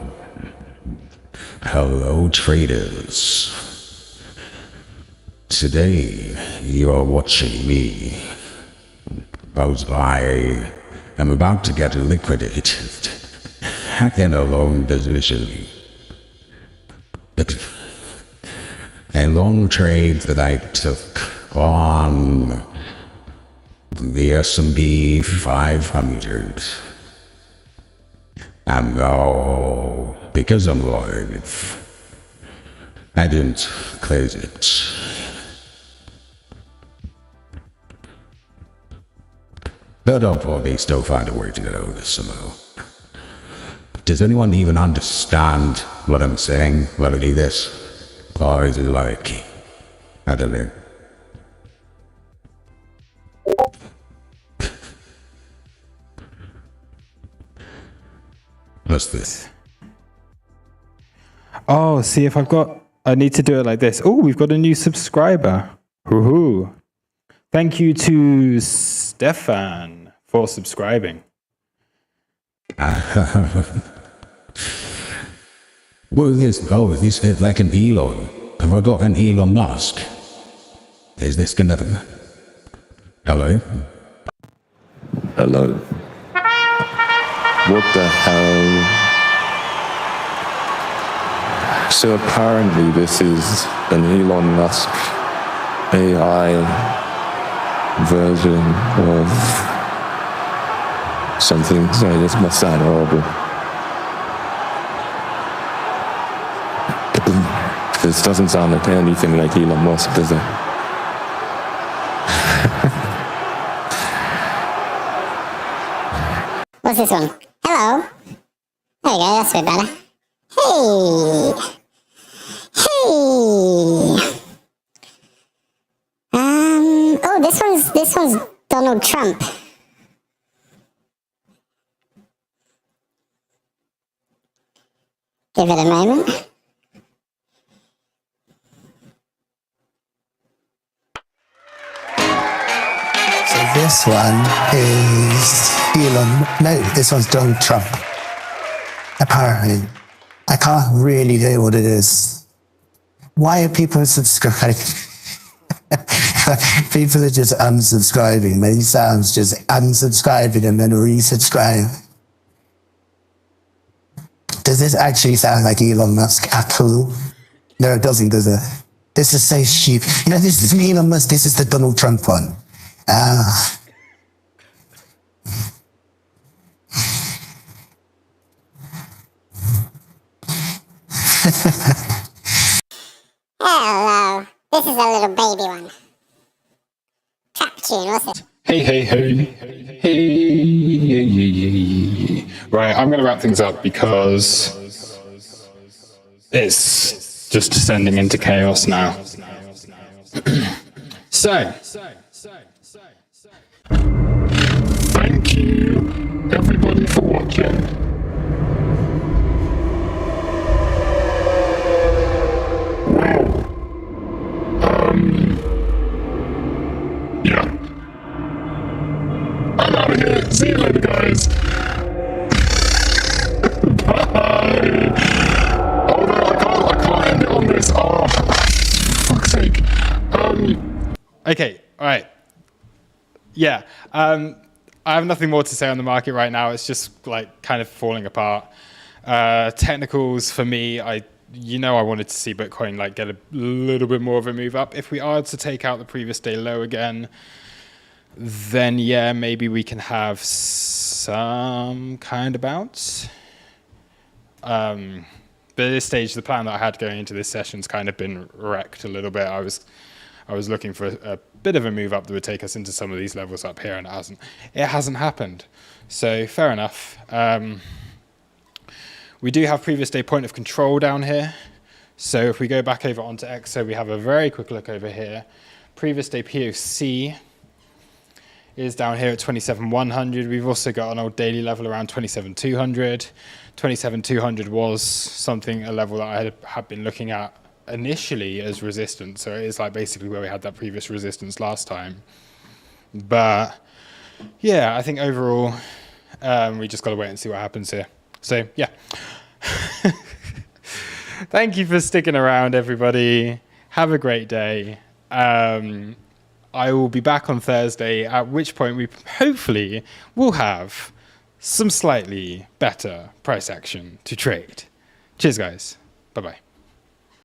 Hello, traders. Today, you're watching me, as I am about to get liquidated in a long position. A long trade that I took on the S&P 500. And now, because I'm live, I didn't close it. But I'll probably still find a way to get over this somehow. Does anyone even understand what I'm saying? Let me do this. Or is it like, I don't know. What's this? Oh, see if I need to do it like this. Oh, we've got a new subscriber. Woohoo. Thank you to Stefan for subscribing. Well, this is like an Elon. Have I got an Elon Musk? Is this gonna... Hello? Hello. What the hell? So apparently this is an Elon Musk AI version of something. Sorry, this must sound horrible. This doesn't sound like anything like Elon Musk, does it? What's this one? Hello. There you go, that's a bit better. Hey. Hey. Oh, this one's Donald Trump. Give it a moment. So this one is Elon. No, this one's Donald Trump. Apparently. I can't really know what it is. Why are people subscribing? People are just unsubscribing. Many sounds just unsubscribing and then resubscribe. Does this actually sound like Elon Musk at all? No, it doesn't, does it? This is so stupid. You know, this is Elon Musk, this is the Donald Trump one. Hello. This is a little baby one. Trap tune, what's it? Hey. Right, I'm going to wrap things up because it's just descending into chaos now. So, Thank you, everybody, for watching. Wow. Yeah. I'm out of here. See you later, guys. Bye. Oh no, I can't end it on this. Oh, for fuck's sake. okay, all right. Yeah, I have nothing more to say on the market right now. It's just like kind of falling apart. Technicals for me, I wanted to see Bitcoin like get a little bit more of a move up. If we are to take out the previous day low again, then yeah, maybe we can have some kind of bounce. But at this stage, the plan that I had going into this session's kind of been wrecked a little bit. I was looking for a bit of a move up that would take us into some of these levels up here, and it hasn't happened. So fair enough. We do have previous day point of control down here. So if we go back over onto XO, we have a very quick look over here. Previous day POC is down here at 27,100. We've also got an old daily level around 27,200. 27,200 was a level that I had been looking at initially as resistance. So it is like basically where we had that previous resistance last time. But yeah, I think overall, we just got to wait and see what happens here. So yeah. Thank you for sticking around, everybody. Have a great day. I will be back on Thursday, at which point we hopefully will have some slightly better price action to trade. Cheers, guys. Bye-bye.